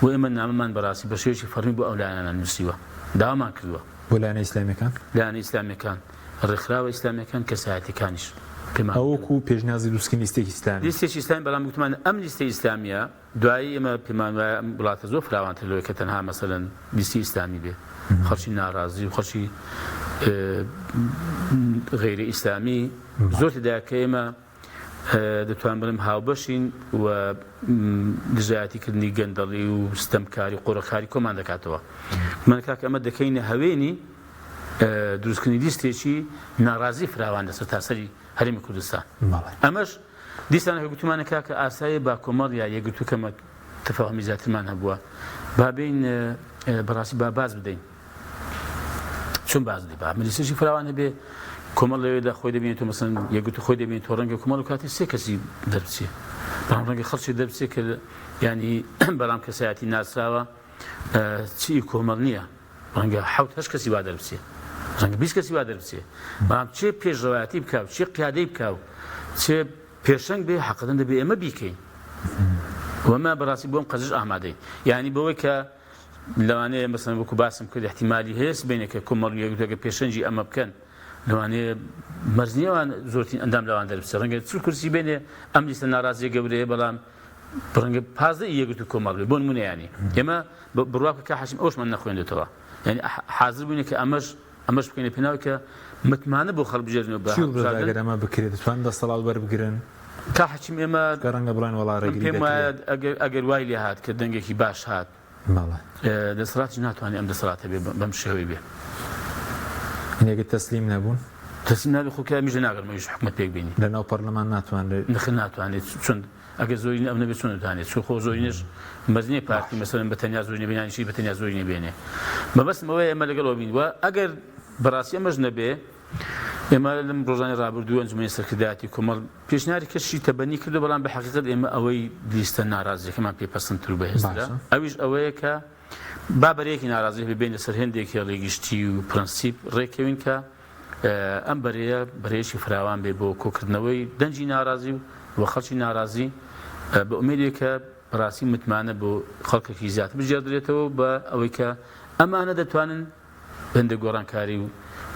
و ئێمە نامەمان بەڕاستی بە شێوەیەکی فەرمی بۆ ئەو لایەنان نووسیوە داوامان کردووە بۆ لایەنە ئیسلامیەکان لایەنە ئیسلامیەکان ڕێکخراوە ئیسلامیەکان کەسایەتیەکانیش ئەوەکو پێشنیازی دووسکن لیستێکی ئیسلامی لیستێکی ئیسلامی بەڵام گوتمان ئەم لیستە ئیسلامیە دوایی ئێمە پێمان وایە ئەم وڵاتە زۆر فراوانتر لەوەی کە تەنها مەسەلەن لیستی ئیسلامی بێ خەڵکی ناڕازی و خەڵکی غیری ئیسلامی زۆر تێدایە کە ئێمە دەتوان بڵێم هاوبەشین و دژایەتیکردنی گەندەڵی و ستەمکاری قۆڕەکاری کۆمان دەکاتەوە من کاکە ئەمە دەکەینە هەوێنی دروستکردنی لیستێکی ناڕازی فراوان لەسەر تاسەری هەرێمی کوردستان ئەمەش دیسانەکە گوتمانە کاکە ئاسایی با کۆمەڵ یا یەکگرتووکەمە تەفاهمی زیاترمان هەبووە با بین بەڕاستی با باز بدەین چۆن باز دەی با ملیسێکی فراوان هەبێ کۆمەڵ لەوێدا خۆی دەبێنێت مەسەن یەکگرتو خۆی دەبێنێت تۆ ڕەنگە کۆمەڵ و کاتی سێ کەسی دەربچێ بەڵام ڕەنگە خەڵکی دەربچێ کە ینی بەڵام کەسایەتی ناسراوە چی کۆمەڵ نییە ڕەنگە حەوت هەشت کەسی وا دەربچێ ڕەنگە 20 کەسی وا دەربچێ بەڵام چێ پێشڕەوایەتی بکاو چێ قیادەی بکاو چێ پێشەنگ بێ حەقەتەن دەبێ ئێمە بیکەین وەمە بەڕاستی بۆم قەزش ئامادەین یعنی بەوەی کە لەوانەیە مەسەن وەکو باسم کرد احتیمالی هەیە بینێکە کۆمەڵ یەکگرتووەکە پێشەنگی ئەمە بکەن لەوانەیە مەرزنیەوان زۆرترین ئەندام لەوان دەربچێ ڕەنگە چ کورسی بێنێ ئەم لیستە ناڕازیە گەورەیە بەڵام ڕەنگە 15 یەکگرتو کۆمەڵ بێ بۆ نمونەیانی ئێمە بڕواکە کە حاشم ئەوشمان نەخوێندێتەوە یعنی حاضر بووینە کە ئەمەش بکەینە پێناوی کە متمانە بۆ خەڵک بژێرنەوە بەگەر ئەمە بکرێت دەتوان دەسەڵات وەربگرن کا حەچیم ئێمە ڕەنگە بڵێن وەڵا پێم وایە ئەگەر وای لێ هات کە دەنگێکی باش هات دەسەڵاتی ناتوانێت ئەم دەسەڵاتە بێ بەم شێوەی بێ ئەگەر تەسلیم نەبوون تەسلیم نابێ خۆکە میژە ناگەڕمەویش حکومەت پێک بینی لەناو پەرلەمان ناتوانێت ناتوانێت چۆن ئەگەر زۆری ئەم نەبێت چۆن دەتوانێت چۆن خۆ زۆرینش مەزنی پارتی مەسەلەن بەتەنیا زۆری نەبێنانیشی بەتەنیا زۆری نەبێنێ مەبەستمەوەی ئەمە لەگەڵەوە بین وە ئەگەر بەڕاستی ئەمەش نەبێ ئێمە لەم ڕۆژانی ڕابردووە ئەنجومەنی سەرکردایەتی کۆمەڵ پێشنیاری کەشی تەبەنی کردو بەڵام بە حەقیقەت ئێمە ئەوەی لیستە ناڕازیەکەمان پێپەسەندتر و بەهێزترە ئەویش ئەوەیە کە بابەرەیەکی ناڕازی ببێنە سەر هێندێکی ڕێگشتی و پرەنسیپ ڕێکەوین کە ئەم بەرەیەکی فراوان بێ بۆ کۆکردنەوەی دەنجی ناڕازی و خەڵکی ناڕازی بە ئومێدێک کە بەڕاستی متمانە بۆ خەڵکێکی زیاتر بژێردرێتەوە بە ئەوەی کە ئەمانە دەتوانن بەندە گۆڕانکاری و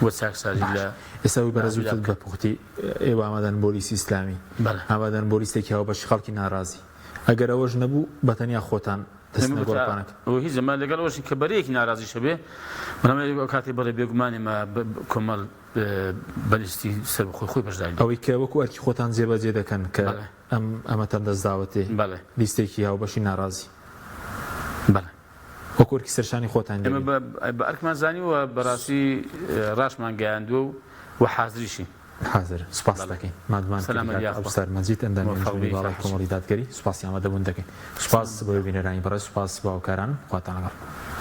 وە چاکسازی لە ئێستا بەرەزوتت بە پوختی ئێوە ئامادەن بۆ لیستی ئیسلامی ئامادەن بۆ لیستێکی هەوە بەشی خەڵکی ناڕازی ئەگەر ئەوەش نەبوو بەتەنیا خۆتان دەستنە گۆڕپانەکە ئەوە هیچ زەمان لەگەڵ ئەوەشی کە بەرەیەکی ناڕازی شەبێ بەڵام کاتی بەڵێ بێگومانێمە کۆمەڵ بەلیستی سەر خۆی بەشداری ئەوەی کە وەکو ئەرکی خۆتان جێبەجێ دەکەن کە ئەمەتەن دەستداوەتێ لیستێکی هاو بەشی ناڕازی وەکوەرکی سەرشانی خۆتان ئێمە بە ئەرکمان زانیوە بەڕاستی ڕاشمان گەیاندووە و حازریشی حاضر سپاس دەکەین مادمان ئەوسەر مەجید ئەندامی باڵای کۆمەڵی دادگەری سوپاسی ئامادەبوون دەکەین سوپاس بۆ بینەرانی بەڕێز سوپاس باوکاران خواتان لەگەڵ